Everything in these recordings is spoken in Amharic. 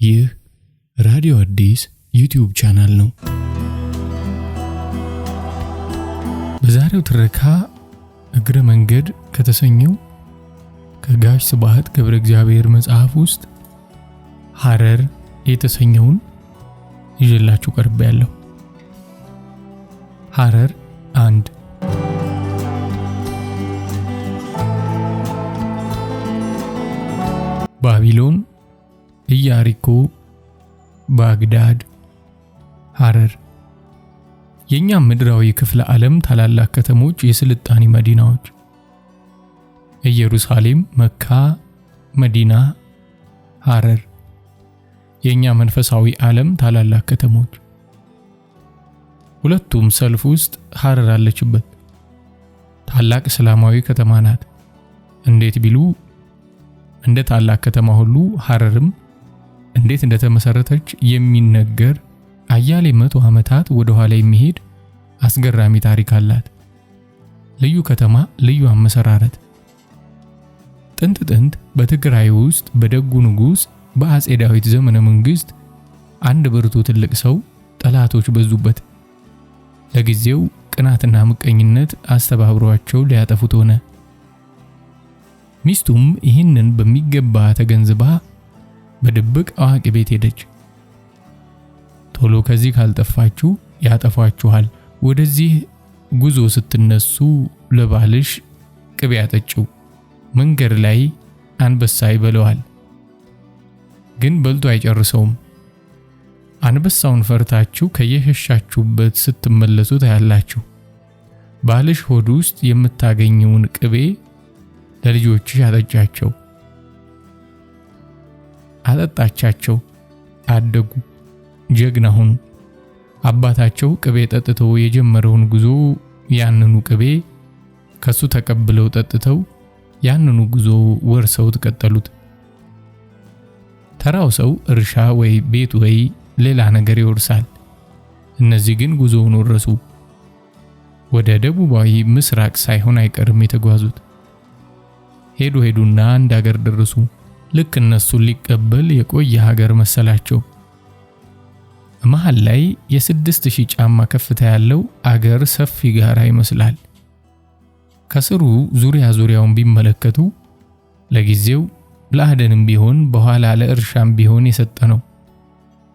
ይህ ራዲዮ አዲስ ዩቲዩብ ቻናል ነው። በዛሬው ትረካ እግረ መንገድ ከተሰኘው ከጋሽ ስብሐት ገብረ እግዚአብሔር መጽሐፍ ውስጥ ሐረር የተሰኘውን ይዤላችሁ ቀርቤያለሁ። ሐረር 1 ባቢሎን፣ ኢያሪኮ፣ ባግዳድ፣ ሐረር የኛ ምድራዊ ክፍለ ዓለም ታላላቅ ከተሞች የስልጣኔ መዲናዎች። ኢየሩሳሌም፣ መካ፣ መዲና፣ ሐረር የኛ መንፈሳዊ ዓለም ታላላቅ ከተሞች። ሁለቱም ሰልፍ ውስጥ ሐረር አለችበት። ታላቅ እስላማዊ ከተማ ናት። እንዴት ቢሉ እንደ ታላቅ ከተማ ሁሉ ሐረርም እንዴት እንደተመሰረተች የሚነገር አያሌ መቶ ዓመታት ወደ ኋላ የሚሄድ አስገራሚ ታሪክ አላት። ልዩ ከተማ፣ ልዩ አመሰራረት። ጥንት በትግራይ ውስጥ በደጉ ንጉስ በአጼ ዳዊት ዘመነ መንግስት አንድ ብርቱ ትልቅ ሰው ጠላቶች በዙበት። ለጊዜው ቅናትና ምቀኝነት አስተባብሯቸው ሊያጠፉት ሆነ። ሚስቱም ይህንን በሚገባ ተገንዝባ በድብቅ አዋቂ ቤት ሄደች። ቶሎ ከዚህ ካልጠፋችሁ ያጠፋችኋል፣ ወደዚህ ጉዞ ስትነሱ ለባልሽ ቅቤ ያጠጪው፣ መንገድ ላይ አንበሳ ይበለዋል፣ ግን በልቶ አይጨርሰውም። አንበሳውን ፈርታችሁ ከየሸሻችሁበት ስትመለሱ ታያላችሁ። ባልሽ ሆድ ውስጥ የምታገኘውን ቅቤ ለልጆችሽ አጠጫቸው። አጠጣቻቸው፣ አደጉ፣ ጀግና ሆኑ። አባታቸው ቅቤ ጠጥተው የጀመረውን ጉዞ ያንኑ ቅቤ ከሱ ተቀብለው ጠጥተው ያንኑ ጉዞ ወርሰውት ቀጠሉት። ተራው ሰው እርሻ ወይ ቤት ወይ ሌላ ነገር ይወርሳል። እነዚህ ግን ጉዞውን ወረሱ። ወደ ደቡባዊ ምስራቅ ሳይሆን አይቀርም የተጓዙት። ሄዱና አንድ ሀገር ደረሱ። ልክ እነሱን ሊቀበል የቆየ ሀገር መሰላቸው። መሃል ላይ የ6000 ጫማ ከፍታ ያለው አገር ሰፊ ጋራ ይመስላል። ከስሩ ዙሪያውን ቢመለከቱ ለጊዜው ለአደንም ቢሆን በኋላ ለእርሻም ቢሆን የሰጠ ነው።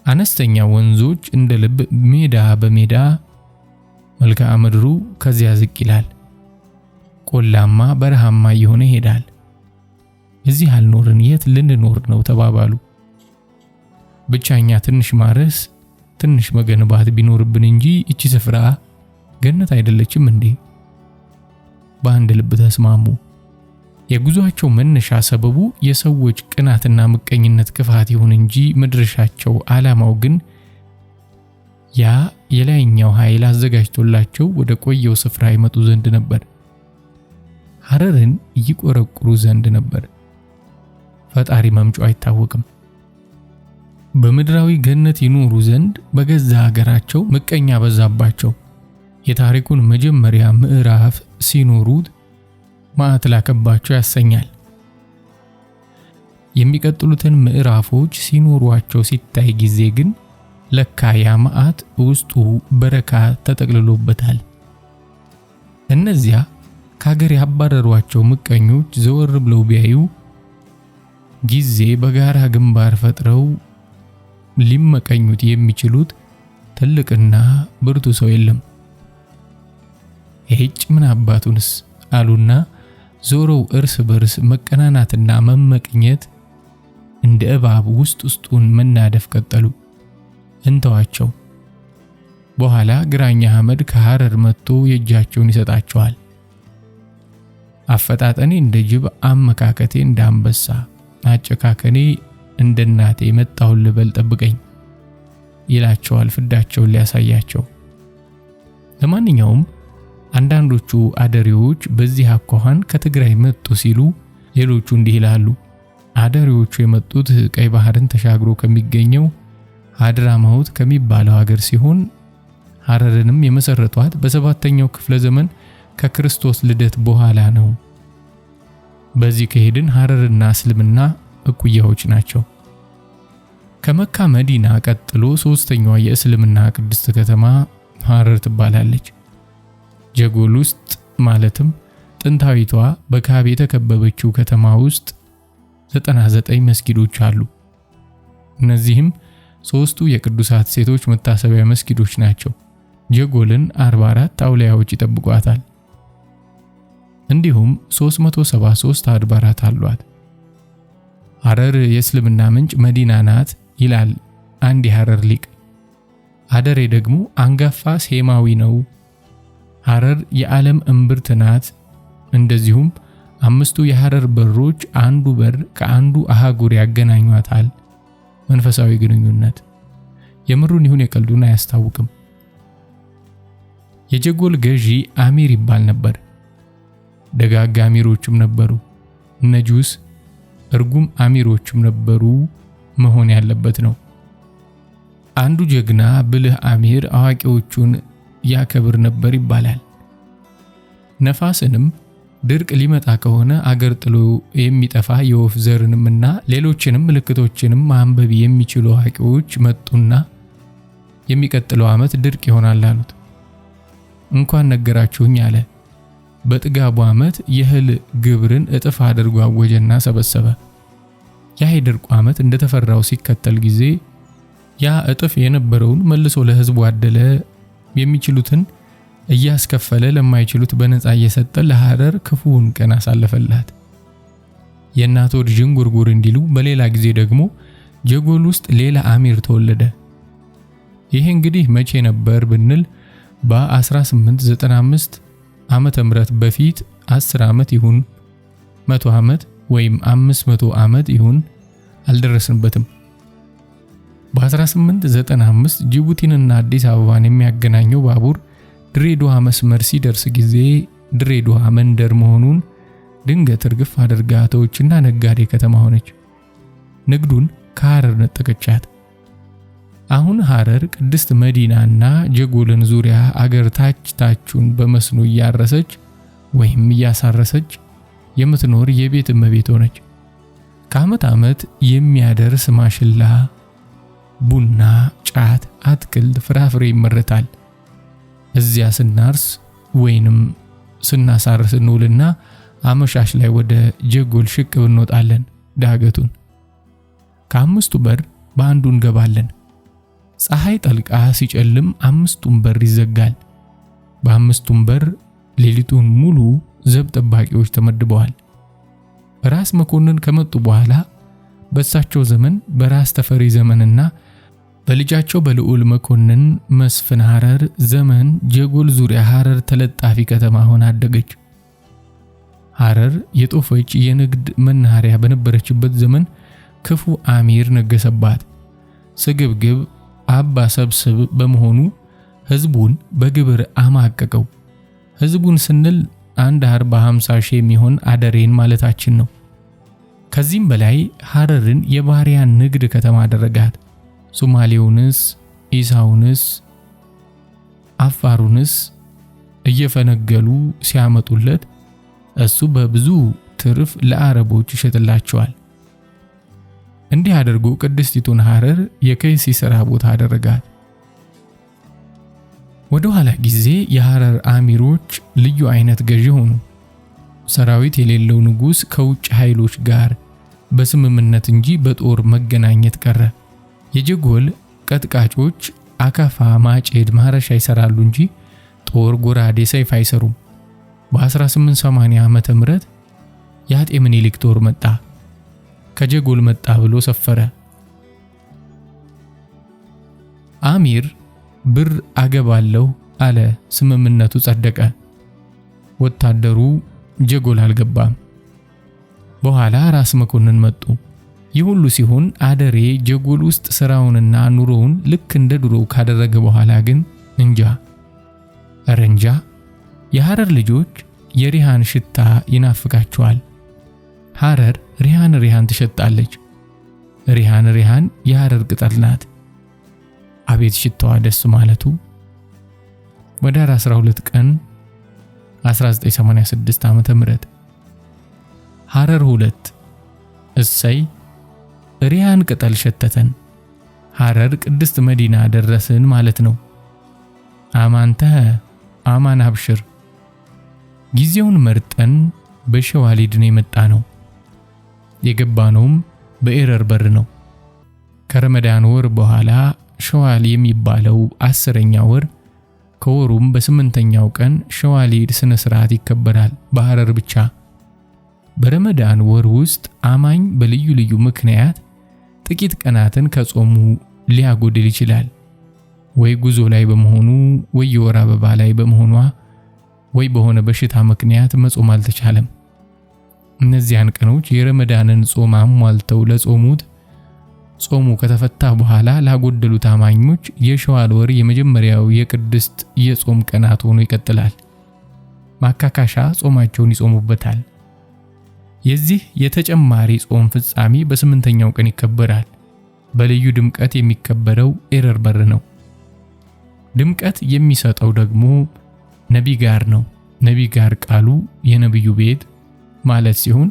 አነስተኛ ወንዞች እንደ ልብ ሜዳ በሜዳ፣ መልክዓ ምድሩ ከዚያ ዝቅ ይላል። ቆላማ በረሃማ እየሆነ ይሄዳል። እዚህ አልኖርን የት ልንኖር ነው ተባባሉ። ብቻኛ ትንሽ ማረስ ትንሽ መገንባት ቢኖርብን እንጂ እቺ ስፍራ ገነት አይደለችም እንዴ? በአንድ ልብ ተስማሙ። የጉዟቸው መነሻ ሰበቡ የሰዎች ቅናትና ምቀኝነት ክፋት ይሁን እንጂ መድረሻቸው ዓላማው ግን ያ የላይኛው ኃይል አዘጋጅቶላቸው ወደ ቆየው ስፍራ ይመጡ ዘንድ ነበር። ሐረርን ይቆረቁሩ ዘንድ ነበር። ፈጣሪ መምጫው አይታወቅም። በምድራዊ ገነት ይኖሩ ዘንድ በገዛ ሀገራቸው ምቀኛ በዛባቸው። የታሪኩን መጀመሪያ ምዕራፍ ሲኖሩት መዓት ላከባቸው ያሰኛል። የሚቀጥሉትን ምዕራፎች ሲኖሯቸው ሲታይ ጊዜ ግን ለካ ያ መዓት ውስጡ በረካ ተጠቅልሎበታል። እነዚያ ከሀገር ያባረሯቸው ምቀኞች ዘወር ብለው ቢያዩ ጊዜ በጋራ ግንባር ፈጥረው ሊመቀኙት የሚችሉት ትልቅና ብርቱ ሰው የለም። እጭ ምን አባቱንስ አሉና ዞረው እርስ በርስ መቀናናትና መመቅኘት እንደ እባብ ውስጡን መናደፍ ቀጠሉ። እንተዋቸው። በኋላ ግራኛ አህመድ ከሐረር መጥቶ የእጃቸውን ይሰጣቸዋል። አፈጣጠኔ እንደ ጅብ፣ አመካከቴ እንደ አንበሳ፣ አጨካከኔ እንደ እናቴ መጣሁን ልበል ጠብቀኝ ይላቸዋል ፍዳቸውን ሊያሳያቸው። ለማንኛውም አንዳንዶቹ አደሪዎች በዚህ አኳኋን ከትግራይ መጡ ሲሉ ሌሎቹ እንዲህ ይላሉ። አደሪዎቹ የመጡት ቀይ ባህርን ተሻግሮ ከሚገኘው ሀድራማውት ከሚባለው ሀገር ሲሆን ሐረርንም የመሰረቷት በ7ኛው ክፍለ ዘመን ከክርስቶስ ልደት በኋላ ነው። በዚህ ከሄድን ሐረርና እስልምና እኩያዎች ናቸው። ከመካ መዲና ቀጥሎ ሶስተኛዋ የእስልምና ቅድስት ከተማ ሐረር ትባላለች። ጀጎል ውስጥ ማለትም ጥንታዊቷ በካዕባ የተከበበችው ከተማ ውስጥ 99 መስጊዶች አሉ። እነዚህም ሶስቱ የቅዱሳት ሴቶች መታሰቢያ መስጊዶች ናቸው። ጀጎልን 44 አውሊያዎች ይጠብቋታል። እንዲሁም 373 አድባራት አሏት። ሐረር የእስልምና ምንጭ መዲና ናት ይላል አንድ የሐረር ሊቅ። አደሬ ደግሞ አንጋፋ ሴማዊ ነው። ሐረር የዓለም እምብርት ናት። እንደዚሁም 5ቱ የሐረር በሮች አንዱ በር ከአንዱ አህጉር ያገናኟታል። መንፈሳዊ ግንኙነት የምሩን ይሁን የቀልዱን አያስታውቅም። የጀጎል ገዢ አሚር ይባል ነበር። ደጋጋ አሚሮችም ነበሩ። ነጁስ እርጉም አሚሮችም ነበሩ መሆን ያለበት ነው። አንዱ ጀግና ብልህ አሚር አዋቂዎቹን ያከብር ነበር ይባላል። ነፋስንም ድርቅ ሊመጣ ከሆነ አገር ጥሎ የሚጠፋ የወፍ ዘርንምና ሌሎችንም ምልክቶችንም ማንበብ የሚችሉ አዋቂዎች መጡና የሚቀጥለው ዓመት ድርቅ ይሆናል አሉት። እንኳን ነገራችሁኝ አለ። በጥጋቡ ዓመት የእህል ግብርን እጥፍ አድርጎ አወጀና ሰበሰበ። ያ የድርቁ ዓመት እንደተፈራው ሲከተል ጊዜ ያ እጥፍ የነበረውን መልሶ ለሕዝቡ አደለ። የሚችሉትን እያስከፈለ ለማይችሉት በነፃ እየሰጠ ለሐረር ክፉውን ቀን አሳለፈላት። የእናት ወድ ዥንጉርጉር እንዲሉ በሌላ ጊዜ ደግሞ ጀጎል ውስጥ ሌላ አሚር ተወለደ። ይሄ እንግዲህ መቼ ነበር ብንል በ1895 ዓመተ ምህረት በፊት 10 ዓመት ይሁን 100 ዓመት ወይም 500 ዓመት ይሁን አልደረስንበትም። በ1895 ጅቡቲንና አዲስ አበባን የሚያገናኘው ባቡር ድሬዳዋ መስመር ሲደርስ ጊዜ ድሬዳዋ መንደር መሆኑን ድንገት እርግፍ አድርጋ ተወችና ነጋዴ ከተማ ሆነች። ንግዱን ከሐረር ነጠቀቻት። አሁን ሐረር ቅድስት መዲናና ጀጎልን ዙሪያ አገር ታቹን በመስኖ እያረሰች ወይም እያሳረሰች የምትኖር የቤት እመቤት ሆነች። ከዓመት ዓመት የሚያደርስ ማሽላ፣ ቡና፣ ጫት፣ አትክልት፣ ፍራፍሬ ይመረታል። እዚያ ስናርስ ወይንም ስናሳርስ እንውልና አመሻሽ ላይ ወደ ጀጎል ሽቅብ እንወጣለን። ዳገቱን ከአምስቱ በር በአንዱ እንገባለን። ፀሐይ ጠልቃ ሲጨልም 5ቱም በር ይዘጋል። በ5ቱም በር ሌሊቱን ሙሉ ዘብ ጠባቂዎች ተመድበዋል። ራስ መኮንን ከመጡ በኋላ በእሳቸው ዘመን በራስ ተፈሪ ዘመንና በልጃቸው በልዑል መኮንን መስፍን ሐረር ዘመን ጀጎል ዙሪያ ሐረር ተለጣፊ ከተማ ሆና አደገች። ሐረር የጦፈች የንግድ መናኸሪያ በነበረችበት ዘመን ክፉ አሚር ነገሰባት። ስግብግብ አባ ሰብስብ በመሆኑ ሕዝቡን በግብር አማቀቀው። ሕዝቡን ስንል 40-50 ሺህ የሚሆን አደሬን ማለታችን ነው። ከዚህም በላይ ሐረርን የባሪያ ንግድ ከተማ አደረጋት። ሶማሌውንስ፣ ኢሳውንስ፣ አፋሩንስ እየፈነገሉ ሲያመጡለት እሱ በብዙ ትርፍ ለአረቦች ይሸጥላቸዋል። እንዲህ አድርጎ ቅድስቲቱን ሐረር የከይሲ ሥራ ቦታ አደረጋት። ወደ ኋላ ጊዜ የሐረር አሚሮች ልዩ አይነት ገዢ ሆኑ። ሰራዊት የሌለው ንጉሥ ከውጭ ኃይሎች ጋር በስምምነት እንጂ በጦር መገናኘት ቀረ። የጀጎል ቀጥቃጮች አካፋ፣ ማጭድ፣ ማረሻ ይሰራሉ እንጂ ጦር፣ ጎራዴ፣ ሰይፍ አይሰሩም። በ1880 ዓመተ ምህረት የአጤ ምኒልክ ጦር መጣ። ከጀጎል መጣ ብሎ ሰፈረ። አሚር ብር አገባለሁ አለ። ስምምነቱ ጸደቀ። ወታደሩ ጀጎል አልገባም። በኋላ ራስ መኮንን መጡ። ይህ ሁሉ ሲሆን አደሬ ጀጎል ውስጥ ስራውንና ኑሮውን ልክ እንደ ድሮው ካደረገ በኋላ ግን እንጃ ረንጃ የሐረር ልጆች የሪሃን ሽታ ይናፍቃቸዋል። ሐረር ሪሃን ትሸጣለች። ሪሃን የሐረር ቅጠል ናት። አቤት ሽታዋ ደስ ማለቱ። ወዳር 12 ቀን 1986 ዓመተ ምህረት ሐረር 2 እሰይ ሪሃን ቅጠል ሸተተን። ሐረር ቅድስት መዲና ደረስን ማለት ነው። አማንተ አማን አብሽር። ጊዜውን መርጠን በሸዋሊድ ነው የመጣ ነው። የገባነውም በኤረር በር ነው። ከረመዳን ወር በኋላ ሸዋል የሚባለው 10ኛ ወር ከወሩም በ8ኛው ቀን ሸዋሊድ ስነ ስርዓት ይከበራል በሐረር ብቻ። በረመዳን ወር ውስጥ አማኝ በልዩ ልዩ ምክንያት ጥቂት ቀናትን ከጾሙ ሊያጎድል ይችላል። ወይ ጉዞ ላይ በመሆኑ፣ ወይ የወር አበባ ላይ በመሆኗ፣ ወይ በሆነ በሽታ ምክንያት መጾም አልተቻለም። እነዚያን ቀኖች የረመዳንን ጾም አሟልተው ለጾሙት ጾሙ ከተፈታ በኋላ ላጎደሉት አማኞች የሸዋል ወር የመጀመሪያው የቅድስት የጾም ቀናት ሆኖ ይቀጥላል። ማካካሻ ጾማቸውን ይጾሙበታል። የዚህ የተጨማሪ ጾም ፍጻሜ በ8ኛው ቀን ይከበራል። በልዩ ድምቀት የሚከበረው ኤረር በር ነው። ድምቀት የሚሰጠው ደግሞ ነቢጋር ነው። ነቢጋር ቃሉ የነብዩ ቤት ማለት ሲሆን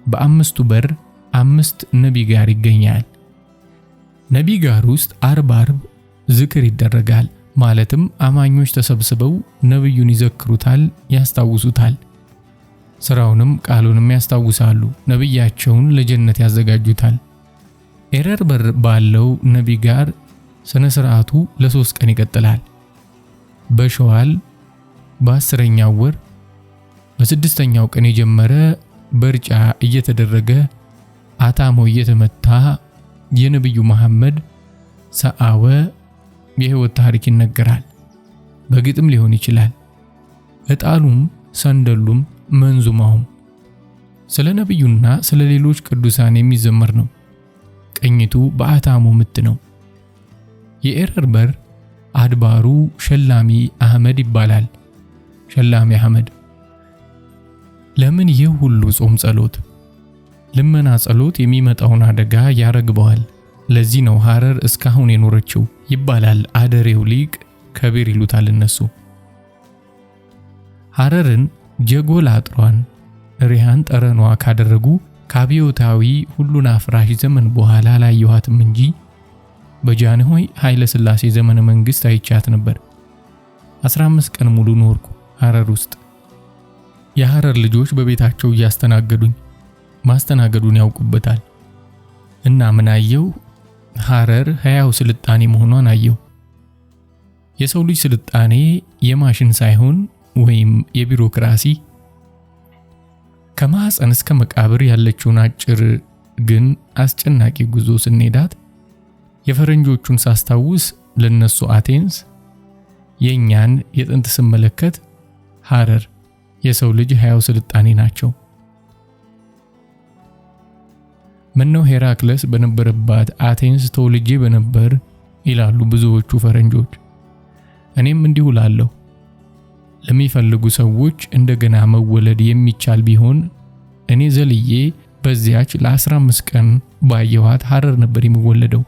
በአምስቱ በር 5 ነቢጋር ይገኛል። ነቢጋር ውስጥ አርብ ዝክር ይደረጋል። ማለትም አማኞች ተሰብስበው ነብዩን ይዘክሩታል፣ ያስታውሱታል። ስራውንም ቃሉንም ያስታውሳሉ። ነብያቸውን ለጀነት ያዘጋጁታል። ኤረር በር ባለው ነቢጋር ስነ ስርዓቱ ለ3 ቀን ይቀጥላል። በሸዋል በ10ኛው ወር በ6ኛው ቀን የጀመረ በርጫ እየተደረገ አታሞ እየተመታ የነብዩ መሐመድ ሰአወ የህይወት ታሪክ ይነገራል። በግጥም ሊሆን ይችላል። እጣሉም ሰንደሉም መንዙማውም ስለ ነብዩና ስለ ሌሎች ቅዱሳን የሚዘመር ነው። ቅኝቱ በአታሞ ምት ነው። የኤረር በር አድባሩ ሸላሚ አህመድ ይባላል። ሸላሚ አህመድ ለምን ይህ ሁሉ ጾም ጸሎት፣ ልመና ጸሎት የሚመጣውን አደጋ ያረግበዋል። ለዚህ ነው ሐረር እስካሁን የኖረችው ይባላል። አደሬው ሊቅ ከቢር ይሉታል እነሱ። ሐረርን ጀጎል አጥሯን ሪሃን ጠረኗ ካደረጉ ከአብዮታዊ ሁሉን አፍራሽ ዘመን በኋላ ላየኋትም እንጂ በጃንሆይ ኃይለ ሥላሴ ዘመነ መንግስት አይቻት ነበር። 15 ቀን ሙሉ ኖርኩ ሐረር ውስጥ። የሐረር ልጆች በቤታቸው እያስተናገዱኝ ማስተናገዱን ያውቁበታል። እና ምን አየው? ሐረር ሕያው ስልጣኔ መሆኗን አየው። የሰው ልጅ ስልጣኔ የማሽን ሳይሆን ወይም የቢሮክራሲ ከማህፀን እስከ መቃብር ያለችውን አጭር ግን አስጨናቂ ጉዞ ስንሄዳት የፈረንጆቹን ሳስታውስ ለነሱ አቴንስ፣ የኛን የጥንት ስመለከት ሐረር የሰው ልጅ ሕያው ስልጣኔ ናቸው። ምነው ሄራክለስ በነበረባት አቴንስ ተወልጄ በነበር ይላሉ ብዙዎቹ ፈረንጆች። እኔም እንዲሁ ላለሁ። ለሚፈልጉ ሰዎች እንደገና መወለድ የሚቻል ቢሆን እኔ ዘልዬ በዚያች ለ15 ቀን ባየኋት ሐረር ነበር የሚወለደው።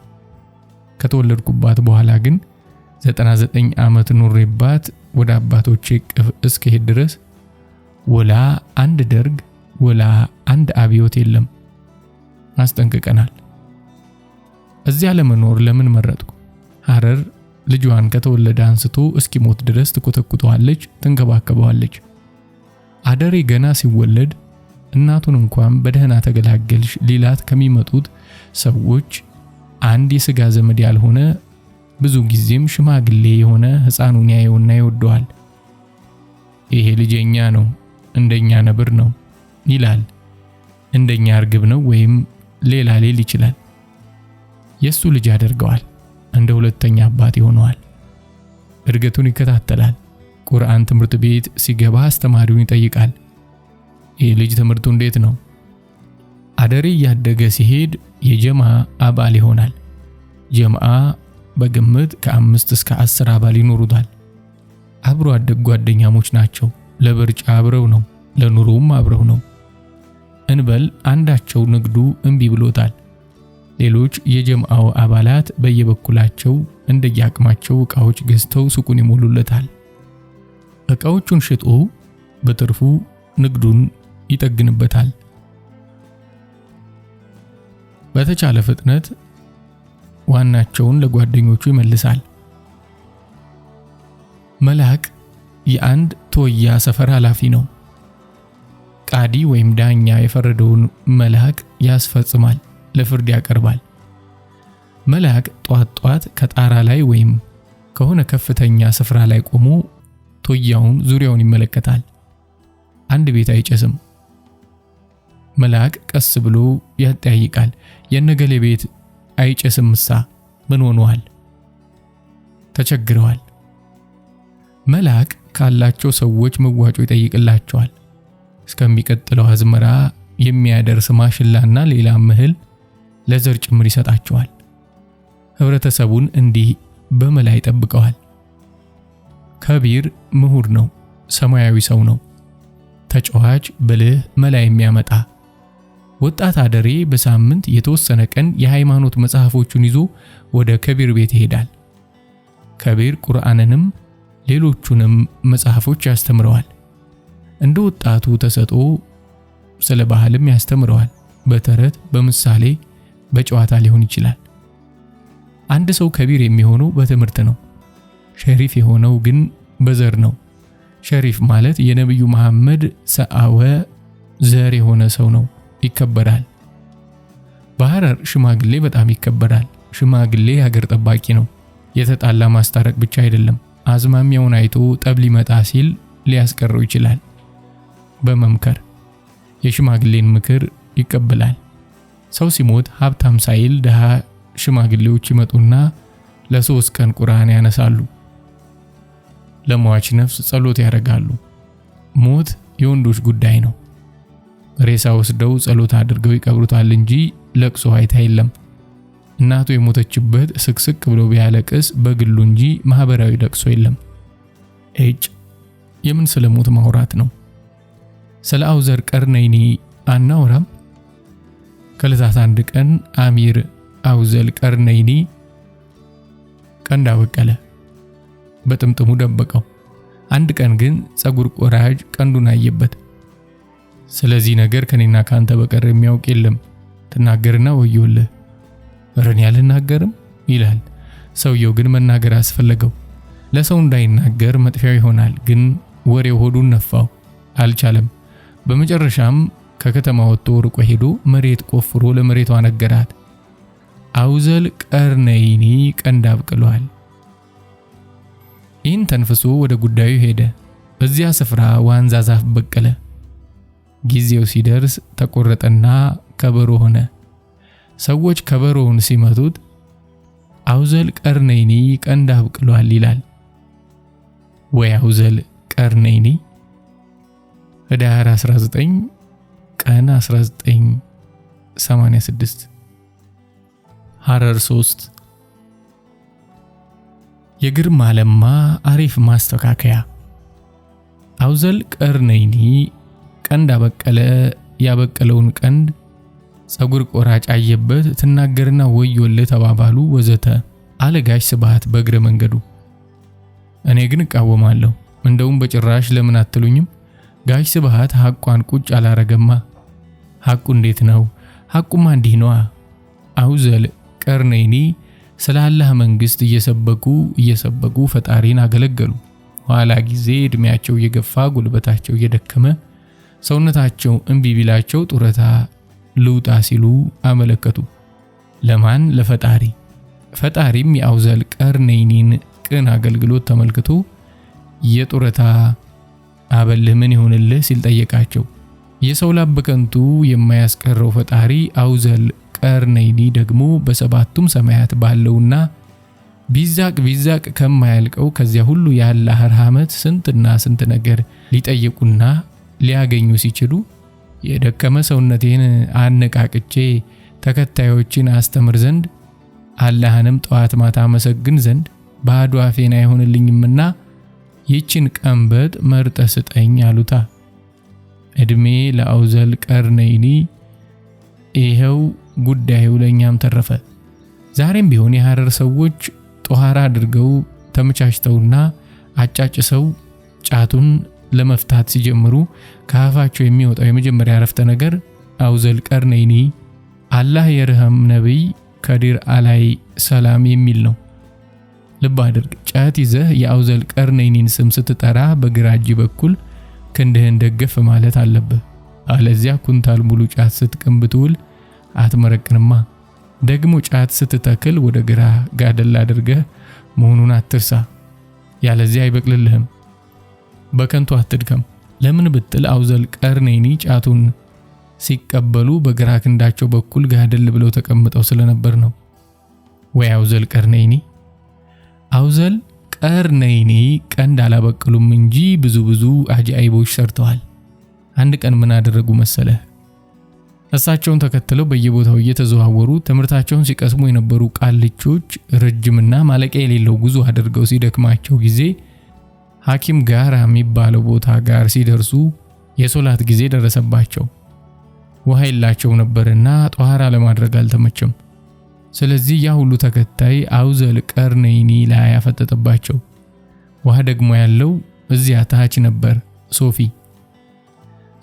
ከተወለድኩባት በኋላ ግን 99 ዓመት ኖሬባት ወደ አባቶቼ ቅፍ እስከሄድ ድረስ ወላ አንድ ደርግ ወላ አንድ አብዮት የለም። አስጠንቅቀናል። እዚያ ለመኖር ለምን መረጥኩ? ሐረር ልጇን ከተወለደ አንስቶ እስኪሞት ድረስ ትኮተኩተዋለች፣ ትንከባከበዋለች። አደሬ ገና ሲወለድ እናቱን እንኳን በደህና ተገላገልሽ ሊላት ከሚመጡት ሰዎች አንድ የሥጋ ዘመድ ያልሆነ ብዙ ጊዜም ሽማግሌ የሆነ ሕፃኑን ያየውና ይወደዋል። ይሄ ልጅኛ ነው፣ እንደኛ ነብር ነው ይላል። እንደኛ እርግብ ነው ወይም ሌላ ሊል ይችላል። የሱ ልጅ ያደርገዋል። እንደ ሁለተኛ አባት ይሆነዋል። እድገቱን ይከታተላል። ቁርአን ትምህርት ቤት ሲገባ አስተማሪውን ይጠይቃል። ይህ ልጅ ትምህርቱ እንዴት ነው? አደሬ ያደገ ሲሄድ የጀማ አባል ይሆናል። ጀማዓ በግምት ከ5 እስከ 10 አባል ይኖሩታል። አብሮ አደግ ጓደኛሞች ናቸው። ለብርጫ አብረው ነው፣ ለኑሮም አብረው ነው። እንበል አንዳቸው ንግዱ እምቢ ብሎታል። ሌሎች የጀማዓው አባላት በየበኩላቸው እንደያቅማቸው ዕቃዎች ገዝተው ሱቁን ይሞሉለታል። ዕቃዎቹን ሽጦ በትርፉ ንግዱን ይጠግንበታል። በተቻለ ፍጥነት ዋናቸውን ለጓደኞቹ ይመልሳል። መልአክ የአንድ ቶያ ሰፈር ኃላፊ ነው። ቃዲ ወይም ዳኛ የፈረደውን መልአክ ያስፈጽማል፣ ለፍርድ ያቀርባል። መልአክ ጧት ከጣራ ላይ ወይም ከሆነ ከፍተኛ ስፍራ ላይ ቆሞ ቶያውን ዙሪያውን ይመለከታል። አንድ ቤት አይጨስም። መልአክ ቀስ ብሎ ያጠያይቃል። የነገሌ ቤት አይጨስምሳ ምን ሆነዋል? ተቸግረዋል። መልአክ ካላቸው ሰዎች መዋጮ ይጠይቅላቸዋል። እስከሚቀጥለው አዝመራ የሚያደርስ ማሽላና ሌላ እህል ለዘር ጭምር ይሰጣቸዋል። ህብረተሰቡን እንዲህ በመላ ይጠብቀዋል። ከቢር ምሁር ነው፣ ሰማያዊ ሰው ነው። ተጫዋች፣ ብልህ፣ መላ የሚያመጣ ወጣት አደሬ በሳምንት የተወሰነ ቀን የሃይማኖት መጽሐፎቹን ይዞ ወደ ከቢር ቤት ይሄዳል። ከቢር ቁርአንንም ሌሎቹንም መጽሐፎች ያስተምረዋል። እንደ ወጣቱ ተሰጥኦ ስለ ባህልም ያስተምረዋል። በተረት፣ በምሳሌ፣ በጨዋታ ሊሆን ይችላል። አንድ ሰው ከቢር የሚሆነው በትምህርት ነው። ሸሪፍ የሆነው ግን በዘር ነው። ሸሪፍ ማለት የነብዩ መሐመድ ሰአወ ዘር የሆነ ሰው ነው፣ ይከበራል። በሐረር ሽማግሌ በጣም ይከበራል። ሽማግሌ ሀገር ጠባቂ ነው። የተጣላ ማስታረቅ ብቻ አይደለም፣ አዝማሚያውን አይቶ ጠብ ሊመጣ ሲል ሊያስቀረው ይችላል። በመምከር የሽማግሌን ምክር ይቀበላል። ሰው ሲሞት ሀብታም ሳይል ድሃ ሽማግሌዎች ይመጡና ለ3 ቀን ቁርአን ያነሳሉ። ለሟች ነፍስ ጸሎት ያደርጋሉ። ሞት የወንዶች ጉዳይ ነው። ሬሳ ወስደው ጸሎት አድርገው ይቀብሩታል እንጂ ለቅሶ አይታ የለም። እናቱ የሞተችበት ስቅስቅ ብሎ ቢያለቅስ በግሉ እንጂ ማህበራዊ ለቅሶ የለም። የምን ስለሞት ማውራት ነው? ስለ አውዘር ቀርነይኒ አናወራም? ከዕለታት አንድ ቀን አሚር አውዘል ቀርነይኒ ቀንድ አበቀለ፣ በጥምጥሙ ደበቀው። አንድ ቀን ግን ፀጉር ቆራጅ ቀንዱን አየበት። ስለዚህ ነገር ከኔና ካንተ በቀር የሚያውቅ የለም፣ ትናገርና ወዮልህ። እረን ያልናገርም ይላል። ሰውየው ግን መናገር አስፈለገው። ለሰው እንዳይናገር መጥፊያው ይሆናል፣ ግን ወሬው ሆዱን ነፋው፣ አልቻለም። በመጨረሻም ከከተማ ወጥቶ ርቆ ሄዶ መሬት ቆፍሮ ለመሬቷ ነገራት። አውዘል ቀርነይኒ ቀንድ አብቅሏል። ይህን ተንፍሶ ወደ ጉዳዩ ሄደ። በዚያ ስፍራ ዋንዛ ዛፍ በቀለ። ጊዜው ሲደርስ ተቆረጠና ከበሮ ሆነ። ሰዎች ከበሮውን ሲመቱት አውዘል ቀርነይኒ ቀንድ አብቅሏል ይላል። ወይ አውዘል ቀርነይኒ። ህዳር 19 ቀን 1986 ሐረር 3 የግርማ ለማ አሪፍ ማስተካከያ። አውዘል ቀርነይኒ ቀንድ አበቀለ። ያበቀለውን ቀንድ ፀጉር ቆራጭ አየበት። ትናገርና ወዮልህ ተባባሉ ወዘተ አለ ጋሽ ስብሐት በእግረ መንገዱ። እኔ ግን እቃወማለሁ። እንደውም በጭራሽ ለምን አትሉኝም? ጋሽ ስብሐት ሐቋን ቁጭ አላረገማ። ሐቁ እንዴት ነው? ሐቁማ እንዲህ ነዋ። አውዘል ቀርነይኒ ስለ አላህ መንግስት እየሰበኩ ፈጣሪን አገለገሉ። ኋላ ጊዜ እድሜያቸው እየገፋ ጉልበታቸው እየደከመ ሰውነታቸው እምቢ ቢላቸው ጡረታ ልውጣ ሲሉ አመለከቱ። ለማን? ለፈጣሪ። ፈጣሪም የአውዘል ቀርነይኒን ቅን አገልግሎት ተመልክቶ የጡረታ አበልህ ምን ይሆንልህ ሲል ጠየቃቸው። የሰው ላብ በከንቱ የማያስቀረው ፈጣሪ አውዘል ቀርነይኒ ደግሞ በሰባቱም ሰማያት ባለውና ቢዛቅ ከማያልቀው ከዚያ ሁሉ የአላህ ረህመት ስንትና ስንት ነገር ሊጠየቁና ሊያገኙ ሲችሉ የደከመ ሰውነቴን አነቃቅቼ ተከታዮችን አስተምር ዘንድ አላህንም ጠዋት ማታ መሰግን ዘንድ ባዶ አፌን አይሆንልኝምና ይችን ቀንበጥ መርጠ ስጠኝ አሉታ። እድሜ ለአውዘል ቀርነይኒ። ይሄው ጉዳዩ ለኛም ተረፈ። ዛሬም ቢሆን የሐረር ሰዎች ጧሃራ አድርገው ተመቻችተውና አጫጭሰው ጫቱን ለመፍታት ሲጀምሩ ከአፋቸው የሚወጣው የመጀመሪያ አረፍተ ነገር አውዘል ቀርነይኒ አላህ የርህም ነብይ ከዲር አላይ ሰላም የሚል ነው። ልብ አድርግ፣ ጫት ይዘህ የአውዘል ቀርነይኒን ስም ስትጠራ በግራ እጅ በኩል ክንድህን ደገፍ ማለት አለብህ። አለዚያ ኩንታል ሙሉ ጫት ስትቅም ብትውል አትመረቅንማ። ደግሞ ጫት ስትተክል ወደ ግራ ጋደል አድርገህ መሆኑን አትርሳ፣ ያለዚያ አይበቅልልህም። በከንቱ አትድከም። ለምን ብትል አውዘል ቀርነይኒ ጫቱን ሲቀበሉ በግራ ክንዳቸው በኩል ጋደል ብለው ተቀምጠው ስለነበር ነው። ወይ አውዘል ቀርነይኒ! አውዘል ቀርነይኒ ቀንድ አላበቀሉም እንጂ ብዙ አጃኢቦች ሰርተዋል። አንድ ቀን ምን አደረጉ መሰለህ? እሳቸውን ተከትለው በየቦታው እየተዘዋወሩ ትምህርታቸውን ሲቀስሙ የነበሩ ቃልቾች ረጅምና ማለቂያ የሌለው ጉዞ አድርገው ሲደክማቸው ጊዜ ሐኪም ጋራ የሚባለው ቦታ ጋር ሲደርሱ የሶላት ጊዜ ደረሰባቸው። ውሃ የላቸው ነበርና ጧሃራ ለማድረግ አልተመቸም። ስለዚህ ያ ሁሉ ተከታይ አውዘል ቀርነይኒ ላይ ያፈጠጠባቸው። ውሃ ደግሞ ያለው እዚያ ታች ነበር፣ ሶፊ።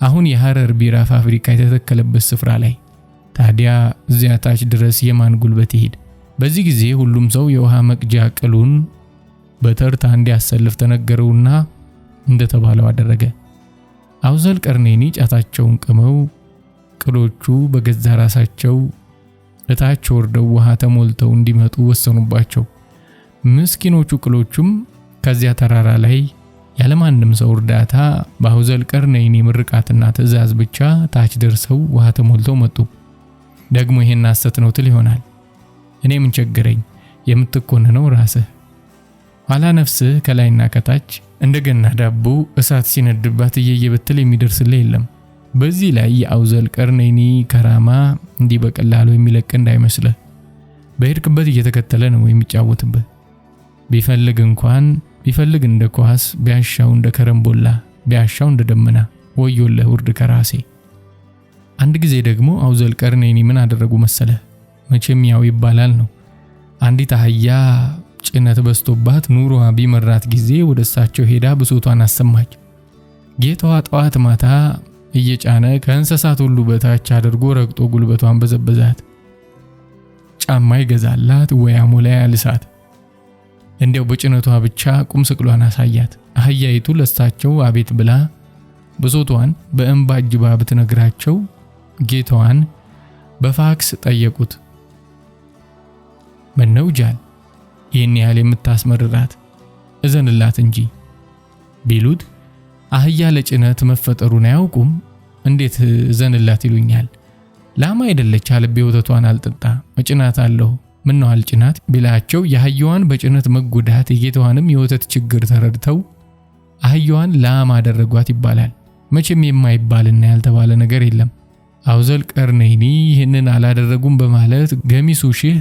አሁን የሐረር ቢራ ፋብሪካ የተተከለበት ስፍራ ላይ። ታዲያ እዚያ ታች ድረስ የማን ጉልበት ይሄድ? በዚህ ጊዜ ሁሉም ሰው የውሃ መቅጃ ቅሉን በተርታ እንዲያሰልፍ ተነገረውና እንደተባለው አደረገ። አውዘል ቀርነይኒ ጫታቸውን ቅመው ቅሎቹ በገዛ ራሳቸው እታች ወርደው ውሃ ተሞልተው እንዲመጡ ወሰኑባቸው። ምስኪኖቹ ቅሎቹም ከዚያ ተራራ ላይ ያለማንም ሰው እርዳታ በአውዘል ቀርነይኒ ምርቃትና ትዕዛዝ ብቻ ታች ደርሰው ውሃ ተሞልተው መጡ። ደግሞ ይሄን ሐሰት ነው ትል ይሆናል። እኔ ምን ቸገረኝ? የምትኮነነው ራስህ። ኋላ ነፍስህ ከላይና ከታች እንደገና ዳቦ እሳት ሲነድባት እየየበተል የሚደርስልህ የለም። በዚህ ላይ የአውዘል ቀርነይኒ ከራማ እንዲህ በቀላሉ የሚለቅ እንዳይመስልህ። በሄድክበት እየተከተለ ነው የሚጫወትብህ። ቢፈልግ እንደ ኳስ፣ ቢያሻው እንደ ከረምቦላ፣ ቢያሻው እንደ ደመና። ወዮልህ ውርድ ከራሴ። አንድ ጊዜ ደግሞ አውዘል ቀርነይኒ ምን አደረጉ መሰለህ? መቼም ያው ይባላል ነው። አንዲት አህያ ጭነት በስቶባት ኑሮዋ ቢመራት ጊዜ ወደ እሳቸው ሄዳ ብሶቷን አሰማች። ጌታዋ ጠዋት ማታ እየጫነ ከእንስሳት ሁሉ በታች አድርጎ ረግጦ ጉልበቷን በዘበዛት። ጫማ ይገዛላት ወይ አሞላ ያልሳት። እንዲያው በጭነቷ ብቻ ቁም ስቅሏን አሳያት። አህያይቱ ለእሳቸው አቤት ብላ ብሶቷን በእንባ እጅባ ብትነግራቸው ጌታዋን በፋክስ ጠየቁት። ምነው ጃል ይህን ያህል የምታስመርራት? እዘንላት እንጂ ቢሉት አህያ ለጭነት መፈጠሩን አያውቁም። እንዴት እዘንላት ይሉኛል? ላም አይደለች አልቤ ወተቷን አልጠጣ መጭናት አለሁ። ምነው አልጭናት ቢላቸው የአህያዋን በጭነት መጎዳት የጌታዋንም የወተት ችግር ተረድተው አህያዋን ላም አደረጓት ይባላል። መቼም የማይባልና ያልተባለ ነገር የለም። አውዘል ቀርነይኒ ይህንን አላደረጉም በማለት ገሚሱ ሺህ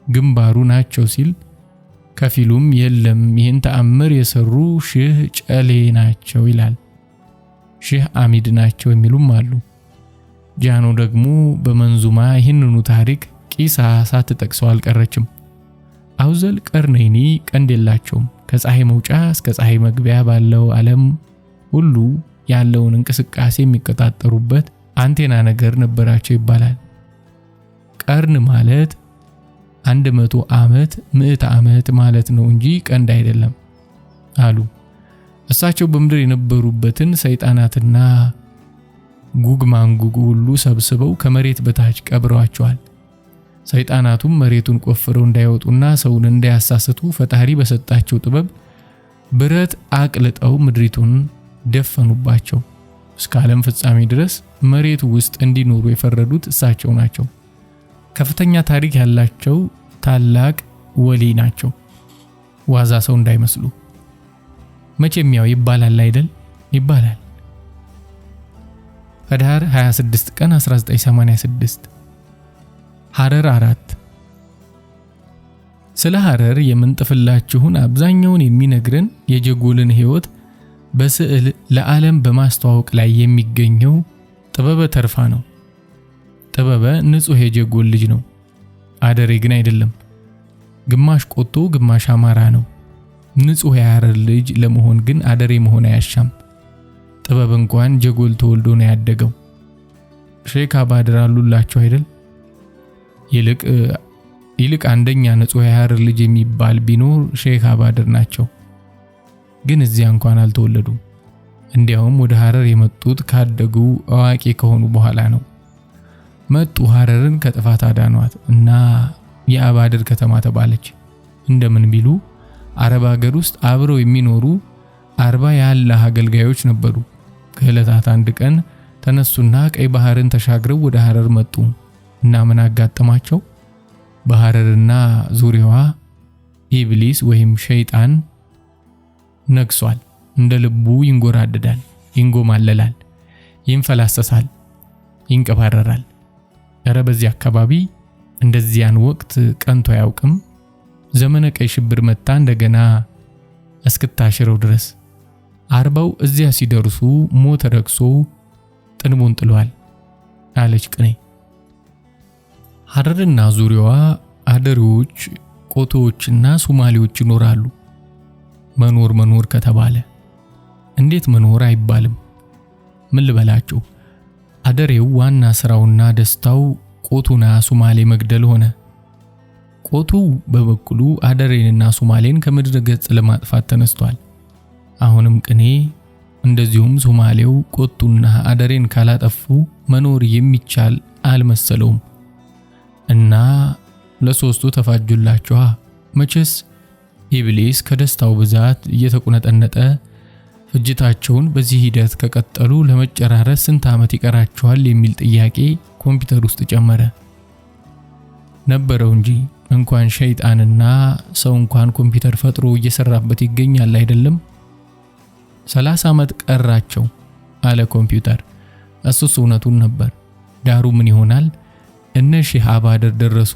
ግንባሩ ናቸው ሲል፣ ከፊሉም የለም ይህን ተአምር የሰሩ ሺህ ጨሌ ናቸው ይላል። ሺህ አሚድ ናቸው የሚሉም አሉ። ጃኖ ደግሞ በመንዙማ ይህንኑ ታሪክ ቂሳ ሳትጠቅሰው አልቀረችም። አውዘል ቀርነይኒ ቀንድ የላቸውም። ከፀሐይ መውጫ እስከ ፀሐይ መግቢያ ባለው ዓለም ሁሉ ያለውን እንቅስቃሴ የሚቆጣጠሩበት አንቴና ነገር ነበራቸው ይባላል። ቀርን ማለት 100 ዓመት 100 ዓመት ማለት ነው እንጂ ቀንድ አይደለም አሉ። እሳቸው በምድር የነበሩበትን ሰይጣናትና ጉግ ማንጉግ ሁሉ ሰብስበው ከመሬት በታች ቀብረዋቸዋል። ሰይጣናቱም መሬቱን ቆፍረው እንዳይወጡና ሰውን እንዳያሳስቱ ፈጣሪ በሰጣቸው ጥበብ ብረት አቅልጠው ምድሪቱን ደፈኑባቸው። እስከ ዓለም ፍጻሜ ድረስ መሬቱ ውስጥ እንዲኖሩ የፈረዱት እሳቸው ናቸው። ከፍተኛ ታሪክ ያላቸው ታላቅ ወሊ ናቸው። ዋዛ ሰው እንዳይመስሉ። መቼም ያው ይባላል አይደል? ይባላል። ህዳር 26 ቀን 1986 ሐረር 4 ስለ ሐረር የምንጥፍላችሁን አብዛኛውን የሚነግረን የጀጎልን ሕይወት በስዕል ለዓለም በማስተዋወቅ ላይ የሚገኘው ጥበበ ተርፋ ነው። ጥበበ ንጹህ የጀጎል ልጅ ነው። አደሬ ግን አይደለም። ግማሽ ቆጦ ግማሽ አማራ ነው። ንጹህ የሐረር ልጅ ለመሆን ግን አደሬ መሆን አያሻም። ጥበብ እንኳን ጀጎል ተወልዶ ነው ያደገው። ሼክ አባድር አሉላችሁ አይደል? ይልቅ ይልቅ አንደኛ ንጹህ የሐረር ልጅ የሚባል ቢኖር ሼክ አባድር ናቸው። ግን እዚያ እንኳን አልተወለዱም። እንዲያውም ወደ ሐረር የመጡት ካደጉ አዋቂ ከሆኑ በኋላ ነው። መጡ፣ ሐረርን ከጥፋት አዳኗት እና የአባድር ከተማ ተባለች። እንደምን ቢሉ አረብ ሀገር ውስጥ አብረው የሚኖሩ 40 የአላህ አገልጋዮች ነበሩ። ከዕለታት አንድ ቀን ተነሱና ቀይ ባህርን ተሻግረው ወደ ሐረር መጡ እና ምን አጋጠማቸው? በሐረርና ዙሪያዋ ኢብሊስ ወይም ሸይጣን ነግሷል። እንደ ልቡ ይንጎራደዳል፣ ይንጎማለላል፣ ይንፈላሰሳል፣ ይንቀባረራል። እረ በዚህ አካባቢ እንደዚያን ወቅት ቀንቶ አያውቅም። ዘመነ ቀይ ሽብር መጣ እንደገና እስክታሽረው ድረስ። 40 እዚያ ሲደርሱ ሞት ረክሶ ጥንቡን ጥሏል አለች ቅኔ። ሐረርና ዙሪያዋ አደሬዎች፣ ቆቶዎችና ሶማሌዎች ይኖራሉ። መኖር ከተባለ እንዴት መኖር አይባልም? ምን ልበላችሁ፣ አደሬው ዋና ስራውና ደስታው ቆቱና ሶማሌ መግደል ሆነ። ቆቱ በበኩሉ አደሬንና ሶማሌን ከምድረ ገጽ ለማጥፋት ተነስቷል። አሁንም ቅኔ እንደዚሁም ሶማሌው ቆቱና አደሬን ካላጠፉ መኖር የሚቻል አልመሰለውም እና ለሶስቱ ተፋጁላቸዋ። መቼስ ኢብሊስ ከደስታው ብዛት እየተቁነጠነጠ ፍጅታቸውን በዚህ ሂደት ከቀጠሉ ለመጨራረስ ስንት ዓመት ይቀራቸዋል የሚል ጥያቄ ኮምፒውተር ውስጥ ጨመረ። ነበረው እንጂ እንኳን ሸይጣንና ሰው እንኳን ኮምፒውተር ፈጥሮ እየሰራበት ይገኛል አይደለም። 30 ዓመት ቀራቸው አለ ኮምፒውተር። እሱስ እውነቱን ነበር። ዳሩ ምን ይሆናል? እነ ሼህ አባድር ደረሱ።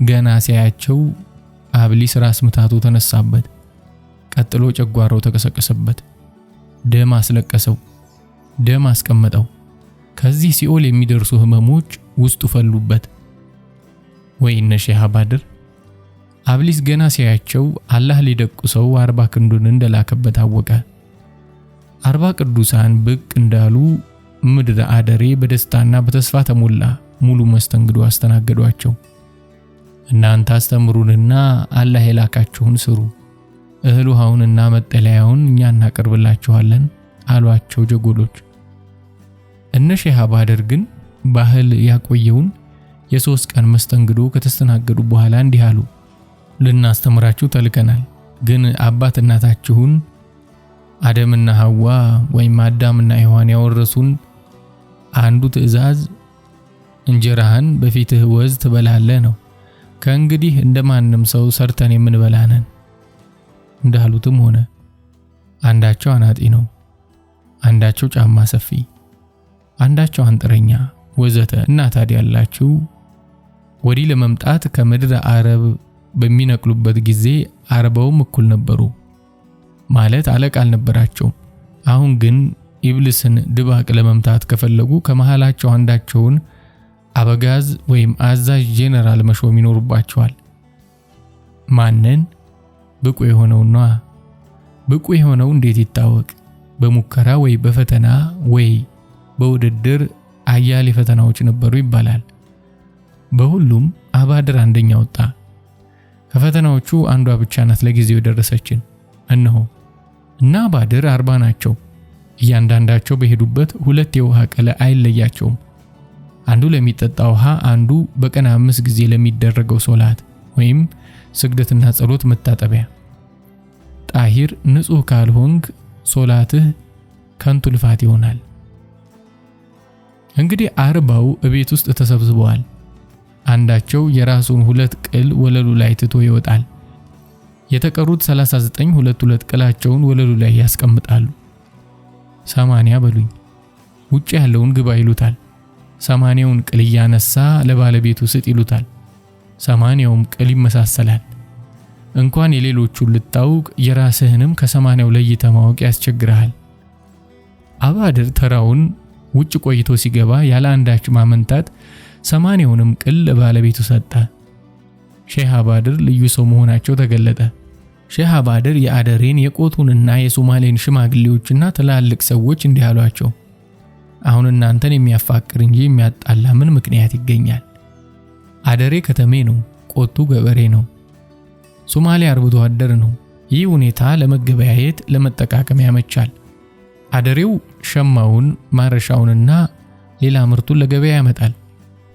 ገና ሲያያቸው አብሊስ ራስ ምታቱ ተነሳበት። ቀጥሎ ጨጓራው ተቀሰቀሰበት። ደም አስለቀሰው፣ ደም አስቀመጠው። ከዚህ ሲኦል የሚደርሱ ህመሞች ውስጡ ፈሉበት። ወይ እነ ሼህ አባድር! አብሊስ ገና ሲያያቸው አላህ ሊደቁሰው 40 ክንዱን እንደላከበት አወቀ። 40 ቅዱሳን ብቅ እንዳሉ ምድረ አደሬ በደስታና በተስፋ ተሞላ። ሙሉ መስተንግዶ አስተናገዷቸው። እናንተ አስተምሩንና አላህ የላካችሁን ስሩ፣ እህል ውሃውንና መጠለያውን እኛ እናቀርብላችኋለን አሏቸው ጀጎሎች። እነ ሼህ አባድር ግን ባህል ያቆየውን የ3 ቀን መስተንግዶ ከተስተናገዱ በኋላ እንዲህ አሉ። ልናስተምራችሁ ተልከናል፣ ግን አባት እናታችሁን አደምና ሐዋ ወይም አዳምና ሔዋን ያወረሱን አንዱ ትእዛዝ እንጀራህን በፊትህ ወዝ ትበላለህ ነው። ከእንግዲህ እንደማንም ሰው ሰርተን የምንበላነን እንዳሉትም ሆነ። አንዳቸው አናጢ ነው፣ አንዳቸው ጫማ ሰፊ፣ አንዳቸው አንጥረኛ ወዘተ። እና ታዲያ ያላችሁ ወዲህ ለመምጣት ከምድረ አረብ በሚነቅሉበት ጊዜ 40ውም እኩል ነበሩ ማለት አለቃ አልነበራቸውም። አሁን ግን ኢብሊስን ድባቅ ለመምታት ከፈለጉ ከመሃላቸው አንዳቸውን አበጋዝ ወይም አዛዥ ጄነራል መሾም ይኖርባቸዋል። ማንን? ብቁ የሆነውና ብቁ የሆነው እንዴት ይታወቅ? በሙከራ ወይ በፈተና ወይ በውድድር አያሌ ፈተናዎች ነበሩ ይባላል። በሁሉም አባድር አንደኛ ወጣ። ከፈተናዎቹ አንዷ ብቻ ናት ለጊዜው ደረሰችን። እነሆ እና አባድር 40 ናቸው። እያንዳንዳቸው በሄዱበት 2 የውሃ ቀለ አይለያቸውም። አንዱ ለሚጠጣ ውሃ፣ አንዱ በቀን 5 ጊዜ ለሚደረገው ሶላት ወይም ስግደትና ጸሎት መታጠቢያ። ጣሂር ንጹህ ካልሆንክ ሶላትህ ከንቱ ልፋት ይሆናል። እንግዲህ 40ው እቤት ውስጥ ተሰብስበዋል። አንዳቸው የራሱን 2 ቅል ወለሉ ላይ ትቶ ይወጣል። የተቀሩት 39 2 ቅላቸውን ወለሉ ላይ ያስቀምጣሉ። 80 በሉኝ። ውጭ ያለውን ግባ ይሉታል። 80ውን ቅል ያነሳ ለባለቤቱ ስጥ ይሉታል። 80ውም ቅል ይመሳሰላል። እንኳን የሌሎቹን ልታውቅ የራስህንም ከ80ው ለይተህ ማወቅ ያስቸግራል። አባድር ተራውን ውጭ ቆይቶ ሲገባ ያለ አንዳች ማመንታት 80ውንም ቅል ለባለቤቱ ሰጠ። ሼህ አባድር ልዩ ሰው መሆናቸው ተገለጠ። ሼህ አባድር የአደሬን የቆቱንና የሶማሌን ሽማግሌዎችና ትላልቅ ሰዎች እንዲህ አሏቸው። አሁን እናንተን የሚያፋቅር እንጂ የሚያጣላ ምን ምክንያት ይገኛል? አደሬ ከተሜ ነው፣ ቆጡ ገበሬ ነው። ሶማሌ አርብቶ አደር ነው። ይህ ሁኔታ ለመገበያየት ለመጠቃቀም ያመቻል። አደሬው ሸማውን ማረሻውንና ሌላ ምርቱን ለገበያ ያመጣል።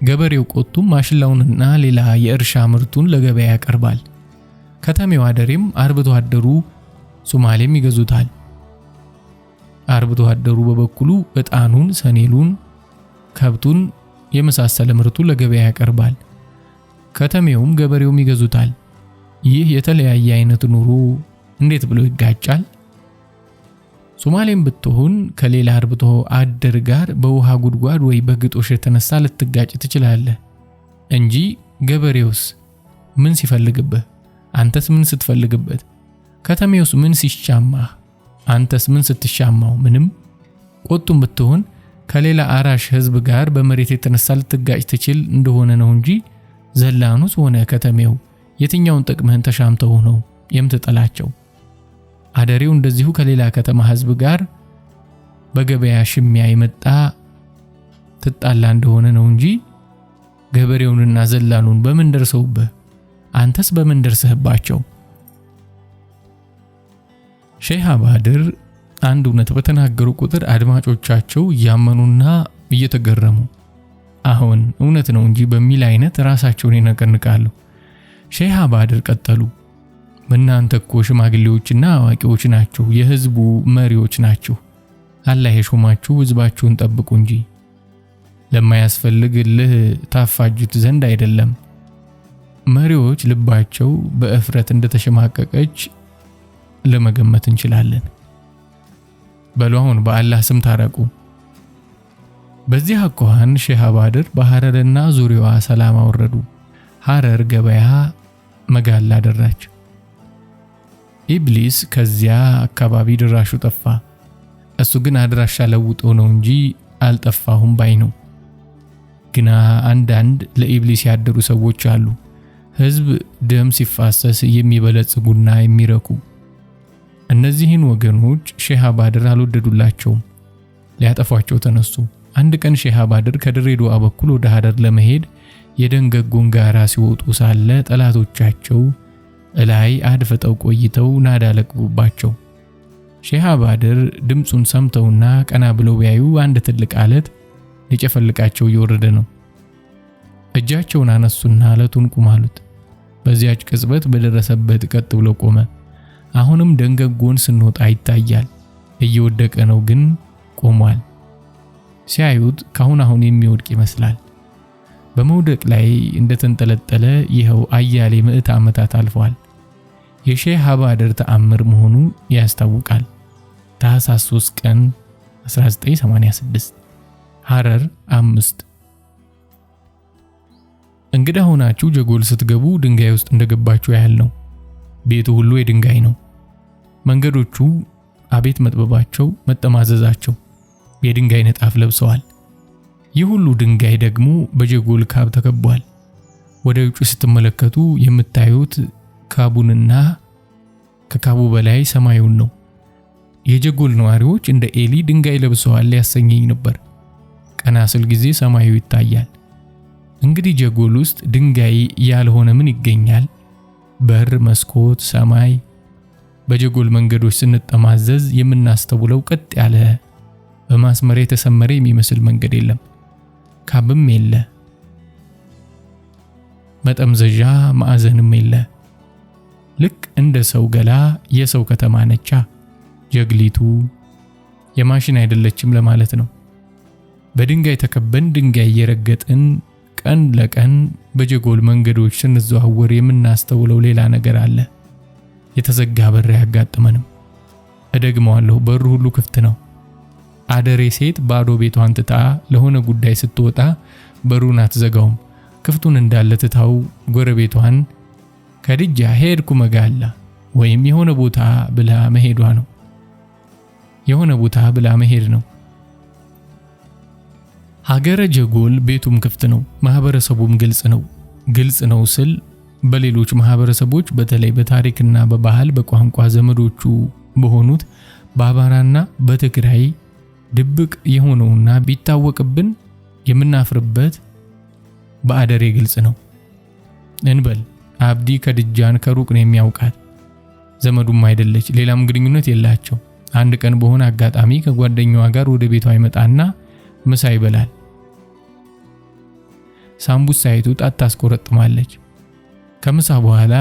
ገበሬው ቆጡም ማሽላውንና ሌላ የእርሻ ምርቱን ለገበያ ያቀርባል። ከተሜው አደሬም አርብቶ አደሩ ሶማሌም ይገዙታል። አርብቶ አደሩ በበኩሉ ዕጣኑን፣ ሰኔሉን፣ ከብቱን የመሳሰለ ምርቱን ለገበያ ያቀርባል። ከተሜውም ገበሬውም ይገዙታል። ይህ የተለያየ አይነት ኑሮ እንዴት ብሎ ይጋጫል? ሶማሌም ብትሆን ከሌላ አርብቶ አደር ጋር በውሃ ጉድጓድ ወይ በግጦሽ የተነሳ ልትጋጭ ትችላለህ እንጂ ገበሬውስ ምን ሲፈልግብህ? አንተስ ምን ስትፈልግበት? ከተሜውስ ምን ሲሻማህ? አንተስ ምን ስትሻማው? ምንም። ቆጡም ብትሆን ከሌላ አራሽ ህዝብ ጋር በመሬት የተነሳ ልትጋጭ ትችል እንደሆነ ነው እንጂ ዘላኑስ ሆነ ከተሜው የትኛውን ጥቅምህን ተሻምተው ነው የምትጠላቸው? አደሬው እንደዚሁ ከሌላ ከተማ ህዝብ ጋር በገበያ ሽሚያ የመጣ ትጣላ እንደሆነ ነው እንጂ ገበሬውንና ዘላኑን በምን ደርሰውብህ? አንተስ በምን ደርሰህባቸው? ሼህ አባድር አንድ እውነት በተናገሩ ቁጥር አድማጮቻቸው እያመኑና እየተገረሙ አሁን እውነት ነው እንጂ በሚል አይነት ራሳቸውን ይነቀንቃሉ። ሼህ አባድር ቀጠሉ። እናንተ እኮ ሽማግሌዎችና አዋቂዎች ናችሁ፣ የህዝቡ መሪዎች ናችሁ። አላህ የሾማችሁ ህዝባችሁን ጠብቁ እንጂ ለማያስፈልግልህ ታፋጁት ዘንድ አይደለም። መሪዎች ልባቸው በእፍረት እንደተሸማቀቀች ለመገመት እንችላለን። በሉ አሁን በአላህ ስም ታረቁ። በዚህ አኳኋን ሼህ አባድር በሐረርና ዙሪያዋ ሰላም አወረዱ። ሐረር ገበያ መጋላ ደራች። ኢብሊስ ከዚያ አካባቢ ድራሹ ጠፋ። እሱ ግን አድራሻ ለውጦ ነው እንጂ አልጠፋሁም ባይ ነው። ግና አንዳንድ ለኢብሊስ ያደሩ ሰዎች አሉ። ህዝብ ደም ሲፋሰስ የሚበለጽጉና የሚረኩ። እነዚህን ወገኖች ሼህ አባድር አልወደዱላቸውም። ሊያጠፏቸው ተነሱ። አንድ ቀን ሼህ አባድር ከድሬዳዋ በኩል ወደ ሐረር ለመሄድ የደንገጎን ጋራ ሲወጡ ሳለ ጠላቶቻቸው እላይ አድፍጠው ቆይተው ናዳ ለቅቡባቸው። ሼህ አባድር ድምጹን ሰምተውና ቀና ብለው ቢያዩ አንድ ትልቅ አለት ሊጨፈልቃቸው እየወረደ ነው። እጃቸውን አነሱና አለቱን ቁም አሉት። በዚያች ቅጽበት በደረሰበት ቀጥ ብሎ ቆመ። አሁንም ደንገጎን ስንወጣ ይታያል። እየወደቀ ነው ግን ቆሟል። ሲያዩት ካሁን የሚወድቅ ይመስላል። በመውደቅ ላይ እንደተንጠለጠለ ይኸው አያሌ ምዕት ዓመታት አልፈዋል። የሼህ አባድር ተአምር መሆኑ ያስታውቃል። ታኅሳስ 3 ቀን 1986 ሐረር 5። እንግዳ ሆናችሁ ጀጎል ስትገቡ ድንጋይ ውስጥ እንደገባችሁ ያህል ነው። ቤቱ ሁሉ የድንጋይ ነው። መንገዶቹ አቤት መጥበባቸው፣ መጠማዘዛቸው የድንጋይ ንጣፍ ለብሰዋል። ይህ ሁሉ ድንጋይ ደግሞ በጀጎል ካብ ተከቧል። ወደ ውጭ ስትመለከቱ የምታዩት ካቡንና ከካቡ በላይ ሰማዩን ነው። የጀጎል ነዋሪዎች እንደ ኤሊ ድንጋይ ለብሰዋል ያሰኘኝ ነበር። ቀና ስል ጊዜ ሰማዩ ይታያል። እንግዲህ ጀጎል ውስጥ ድንጋይ ያልሆነ ምን ይገኛል? በር፣ መስኮት፣ ሰማይ። በጀጎል መንገዶች ስንጠማዘዝ የምናስተውለው ቀጥ ያለ በማስመር የተሰመረ የሚመስል መንገድ የለም። ካብም የለ፣ መጠምዘዣ ማዕዘንም የለ። ልክ እንደ ሰው ገላ የሰው ከተማ ነቻ ጀግሊቱ። የማሽን አይደለችም ለማለት ነው። በድንጋይ ተከበን ድንጋይ እየረገጥን ቀን ለቀን በጀጎል መንገዶች ስንዘዋወር የምናስተውለው ሌላ ነገር አለ። የተዘጋ በር ያጋጥመንም። እደግመዋለሁ፣ በሩ ሁሉ ክፍት ነው። አደሬ ሴት ባዶ ቤቷን ትታ ለሆነ ጉዳይ ስትወጣ በሩን አትዘጋውም። ክፍቱን እንዳለ ትታው ጎረቤቷን ከድጃ ሄድኩ መጋላ ወይም የሆነ ቦታ ብላ መሄዷ ነው። የሆነ ቦታ ብላ መሄድ ነው። ሀገረ ጀጎል ቤቱም ክፍት ነው፣ ማህበረሰቡም ግልጽ ነው። ግልጽ ነው ስል በሌሎች ማህበረሰቦች በተለይ በታሪክና በባህል በቋንቋ ዘመዶቹ በሆኑት በአማራና በትግራይ ድብቅ የሆነውና ቢታወቅብን የምናፍርበት በአደሬ ግልጽ ነው። እንበል አብዲ ከድጃን ከሩቅ ነው የሚያውቃት። ዘመዱም አይደለች፣ ሌላም ግንኙነት የላቸው። አንድ ቀን በሆነ አጋጣሚ ከጓደኛዋ ጋር ወደ ቤቷ ይመጣና ምሳ ይበላል። ሳምቡሳይቱ ጣት ታስቆረጥማለች። ከምሳ በኋላ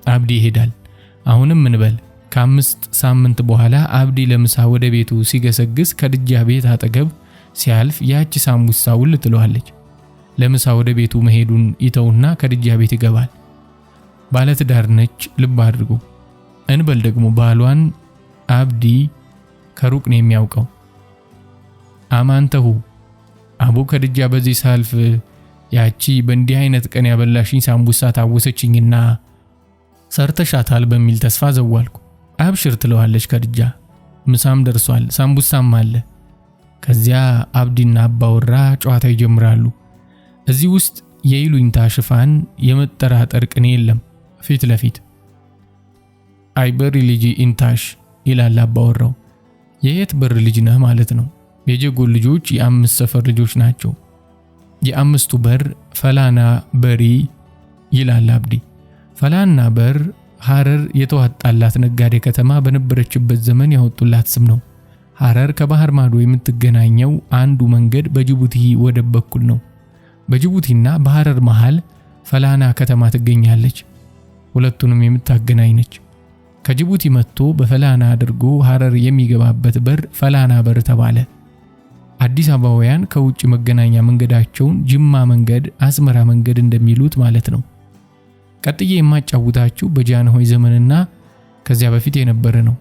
አብዲ ይሄዳል። አሁንም እንበል ከ5 ሳምንት በኋላ አብዲ ለምሳ ወደ ቤቱ ሲገሰግስ ከድጃ ቤት አጠገብ ሲያልፍ ያቺ ሳምቡሳ ውል ትለዋለች። ለምሳ ወደ ቤቱ መሄዱን ይተውና ከድጃ ቤት ይገባል። ባለትዳር ነች፣ ልብ አድርጉ። እንበል ደግሞ ባሏን አብዲ ከሩቅ ነው የሚያውቀው። አማንተሁ አቡ ከድጃ በዚህ ሳልፍ ያቺ በእንዲህ አይነት ቀን ያበላሽኝ ሳምቡሳ ታወሰችኝና ሰርተሻታል በሚል ተስፋ ዘዋልኩ። አብሽር ትለዋለች ከድጃ። ምሳም ደርሷል፣ ሳምቡሳም አለ። ከዚያ አብዲና አባወራ ጨዋታ ይጀምራሉ። እዚህ ውስጥ የይሉኝታ ሽፋን የመጠራጠር ቅኔ የለም። ፊት ለፊት አይበር ልጅ ኢንታሽ ይላል አባወራው። የየት በር ልጅ ነህ ማለት ነው። የጀጎል ልጆች የ5 ሰፈር ልጆች ናቸው። የ5ቱ በር ፈላና በሪ ይላል አብዲ። ፈላና በር ሐረር የተዋጣላት ነጋዴ ከተማ በነበረችበት ዘመን ያወጡላት ስም ነው። ሐረር ከባህር ማዶ የምትገናኘው አንዱ መንገድ በጅቡቲ ወደብ በኩል ነው። በጅቡቲና በሐረር መሃል ፈላና ከተማ ትገኛለች። ሁለቱንም የምታገናኝ ነች። ከጅቡቲ መጥቶ በፈላና አድርጎ ሐረር የሚገባበት በር ፈላና በር ተባለ። አዲስ አበባውያን ከውጭ መገናኛ መንገዳቸውን ጅማ መንገድ፣ አስመራ መንገድ እንደሚሉት ማለት ነው። ቀጥዬ የማጫውታችሁ በጃንሆይ ዘመንና ከዚያ በፊት የነበረ ነው።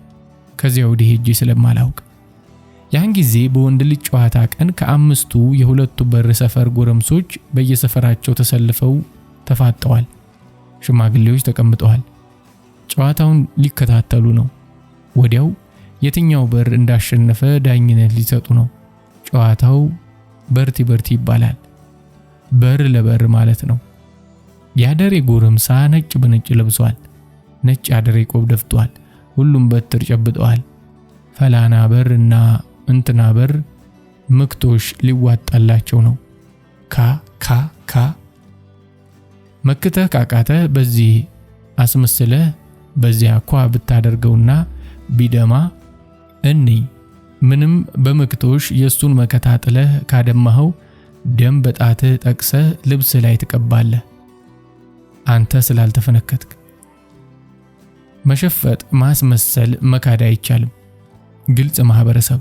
ከዚያ ወዲህ ሄጄ ስለማላውቅ ያን ጊዜ በወንድ ልጅ ጨዋታ ቀን ከ5ቱ የሁለቱ በር ሰፈር ጎረምሶች በየሰፈራቸው ተሰልፈው ተፋጠዋል። ሽማግሌዎች ተቀምጠዋል። ጨዋታውን ሊከታተሉ ነው። ወዲያው የትኛው በር እንዳሸነፈ ዳኝነት ሊሰጡ ነው። ጨዋታው በርቲ በርቲ ይባላል። በር ለበር ማለት ነው። ያደሬ ጎረምሳ ነጭ በነጭ ለብሷል። ነጭ ያደሬ ቆብ ደፍቷል። ሁሉም በትር ጨብጠዋል። ፈላና በር እና እንትና በር ምክቶሽ ሊዋጣላቸው ነው። ካ መክተህ ካቃተ በዚህ አስመስለህ በዚያ ኳ ብታደርገውና ቢደማ ምንም በምክቶሽ የሱን መከታጥለህ ካደማኸው ደም በጣትህ ጠቅሰህ ልብስ ላይ ትቀባለህ። አንተ ስላልተፈነከትክ። መሸፈጥ፣ ማስመሰል፣ መካድ አይቻልም። ግልጽ ማህበረሰብ።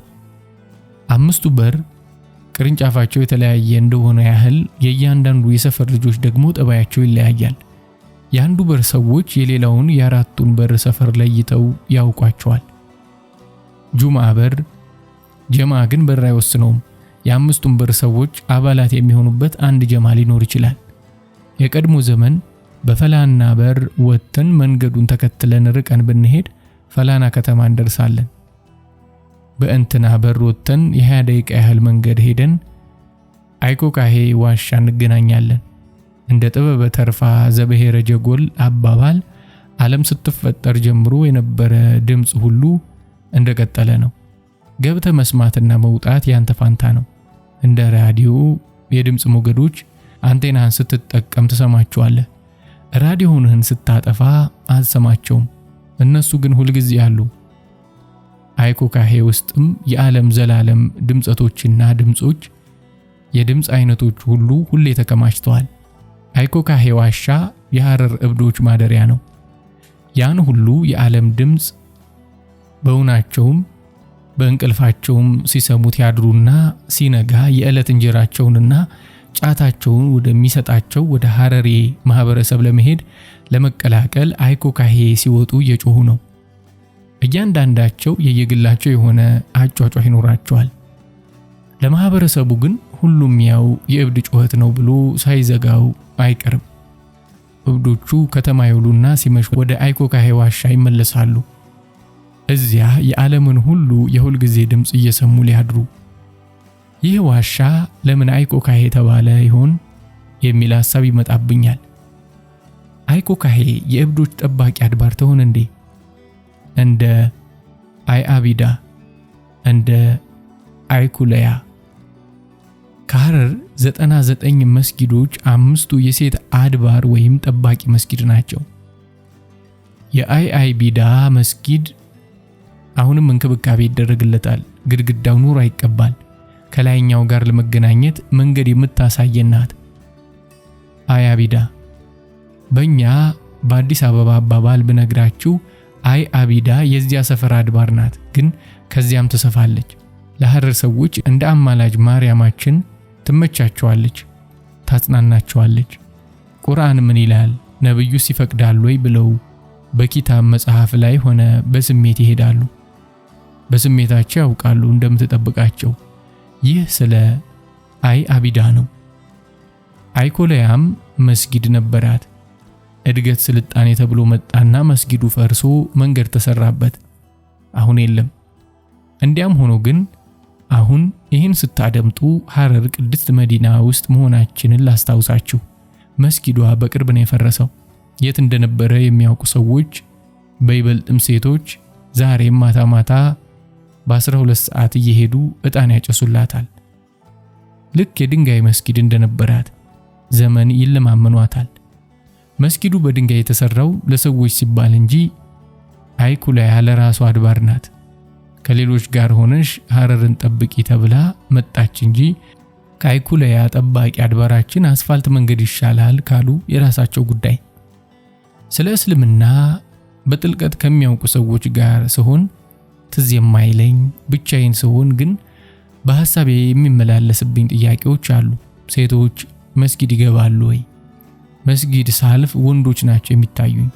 5ቱ በር ቅርንጫፋቸው የተለያየ እንደሆነ ያህል የእያንዳንዱ የሰፈር ልጆች ደግሞ ጠባያቸው ይለያያል። የአንዱ በር ሰዎች የሌላውን የ4ቱን በር ሰፈር ለይተው ያውቋቸዋል። ጁምዓ በር፣ ጀማ ግን በር አይወስነውም። የ5ቱም በር ሰዎች አባላት የሚሆኑበት አንድ ጀማ ሊኖር ይችላል። የቀድሞ ዘመን በፈላና በር ወጥተን መንገዱን ተከትለን ርቀን ብንሄድ ፈላና ከተማ እንደርሳለን። በእንትና በር ወጥተን የ20 ደቂቃ ያህል መንገድ ሄደን አይኮካሄ ዋሻ እንገናኛለን። እንደ ጥበበ ተርፋ ዘብሔረ ጀጎል አባባል ዓለም ስትፈጠር ጀምሮ የነበረ ድምጽ ሁሉ እንደቀጠለ ነው። ገብተ መስማትና መውጣት ያንተ ፋንታ ነው። እንደ ራዲዮ የድምጽ ሞገዶች አንቴናህን ስትጠቀም ትሰማቸዋለህ። ራዲዮህን ስታጠፋ አትሰማቸውም። እነሱ ግን ሁልጊዜ አሉ። አይኮካሄ ውስጥም የዓለም ዘላለም ድምጸቶችና ድምጾች፣ የድምጽ አይነቶች ሁሉ ሁሌ ተከማችተዋል። አይኮካሄ ዋሻ የሐረር እብዶች ማደሪያ ነው። ያን ሁሉ የዓለም ድምጽ በእውናቸውም በእንቅልፋቸውም ሲሰሙት ያድሩና ሲነጋ የዕለት እንጀራቸውንና ጫታቸውን ወደሚሰጣቸው ወደ ሐረሬ ማህበረሰብ ለመሄድ ለመቀላቀል አይኮካሄ ሲወጡ እየጮሁ ነው። እያንዳንዳቸው የየግላቸው የሆነ አጫጫህ ይኖራቸዋል። ለማህበረሰቡ ግን ሁሉም ያው የእብድ ጩኸት ነው ብሎ ሳይዘጋው አይቀርም። እብዶቹ ከተማ ይውሉና ሲመሽ ወደ አይኮካሄ ዋሻ ይመለሳሉ። እዚያ የዓለምን ሁሉ የሁል ጊዜ ድምጽ እየሰሙ ሊያድሩ። ይህ ዋሻ ለምን አይኮካሄ ተባለ ይሆን የሚል ሐሳብ ይመጣብኛል። አይኮካሄ የእብዶች ጠባቂ አድባር ተሆነ እንዴ? እንደ አይአቢዳ፣ እንደ አይኩለያ። ከሐረር 99 መስጊዶች 5ቱ የሴት አድባር ወይም ጠባቂ መስጊድ ናቸው። የአይአቢዳ መስጊድ አሁንም እንክብካቤ ይደረግለታል። ግድግዳው ኑር ይቀባል። ከላይኛው ጋር ለመገናኘት መንገድ የምታሳየን ናት። አይአቢዳ በእኛ በአዲስ አበባ አባባል ብነግራችሁ አይአቢዳ የዚያ ሰፈር አድባር ናት፣ ግን ከዚያም ትሰፋለች። ለሐረር ሰዎች እንደ አማላጅ ማርያማችን ትመቻቸዋለች፣ ታጽናናቸዋለች። ቁርአን ምን ይላል? ነብዩስ ይፈቅዳሉ ወይ ብለው በኪታብ መጽሐፍ ላይ ሆነ በስሜት ይሄዳሉ። በስሜታቸው ያውቃሉ እንደምትጠብቃቸው። ይህ ስለ አይአቢዳ ነው። አይኮለያም መስጊድ ነበራት። እድገት ስልጣኔ ተብሎ መጣና መስጊዱ ፈርሶ መንገድ ተሰራበት። አሁን የለም። እንዲያም ሆኖ ግን አሁን ይህን ስታደምጡ ሐረር ቅድስት መዲና ውስጥ መሆናችንን ላስታውሳችሁ። መስጊዷ በቅርብ ነው የፈረሰው። የት እንደነበረ የሚያውቁ ሰዎች በይበልጥም ሴቶች ዛሬም ማታ ማታ በ12 ሰዓት እየሄዱ ዕጣን ያጨሱላታል። ልክ የድንጋይ መስጊድ እንደነበራት ዘመን ይለማመኗታል። መስጊዱ በድንጋይ የተሰራው ለሰዎች ሲባል እንጂ አይኩለያ ለራሷ አድባር ናት። ከሌሎች ጋር ሆነሽ ሐረርን ጠብቂ ተብላ መጣች እንጂ ከአይኩለያ ጠባቂ አድባራችን አስፋልት መንገድ ይሻላል ካሉ የራሳቸው ጉዳይ። ስለ እስልምና በጥልቀት ከሚያውቁ ሰዎች ጋር ስሆን ትዝ የማይለኝ ብቻዬን ስሆን ግን በሐሳቤ የሚመላለስብኝ ጥያቄዎች አሉ። ሴቶች መስጊድ ይገባሉ ወይ? መስጊድ ሳልፍ ወንዶች ናቸው የሚታዩኝ።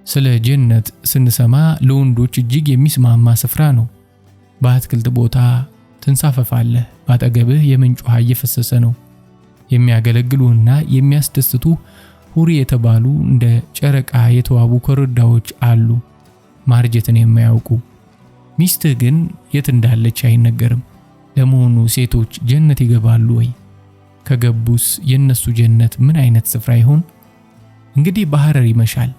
ስለ ጀነት ስንሰማ ለወንዶች እጅግ የሚስማማ ስፍራ ነው። በአትክልት ቦታ ትንሳፈፋለህ፣ ባጠገብህ የምንጭ ውሃ እየፈሰሰ ነው። የሚያገለግሉና የሚያስደስቱ ሁሪ የተባሉ እንደ ጨረቃ የተዋቡ ኮረዳዎች አሉ፣ ማርጀትን የማያውቁ። ሚስትህ ግን የት እንዳለች አይነገርም። ለመሆኑ ሴቶች ጀነት ይገባሉ ወይ? ከገቡስ የነሱ ጀነት ምን አይነት ስፍራ ይሆን? እንግዲህ በሐረር ይመሻል።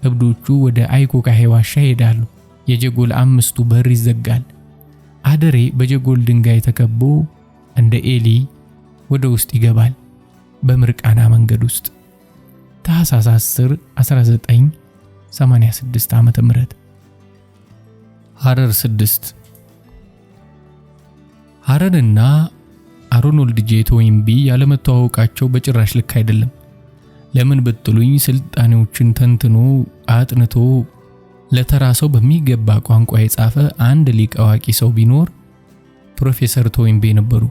እብዶቹ ወደ አይኮካሄ ዋሻ ይሄዳሉ። የጀጎል 5ቱ በር ይዘጋል። አደሬ በጀጎል ድንጋይ ተከቦ እንደ ኤሊ ወደ ውስጥ ይገባል። በምርቃና መንገድ ውስጥ ታኅሳስ 10 1986 ዓመተ ምህረት ሐረር 6 ሐረርና አሮኖልድ ጄ ቶይንቢ ያለመተዋወቃቸው በጭራሽ ልክ አይደለም። ለምን ብትሉኝ ስልጣኔዎችን ተንትኖ አጥንቶ ለተራሰው በሚገባ ቋንቋ የጻፈ አንድ ሊቅ አዋቂ ሰው ቢኖር ፕሮፌሰር ቶይንቢ ነበሩ።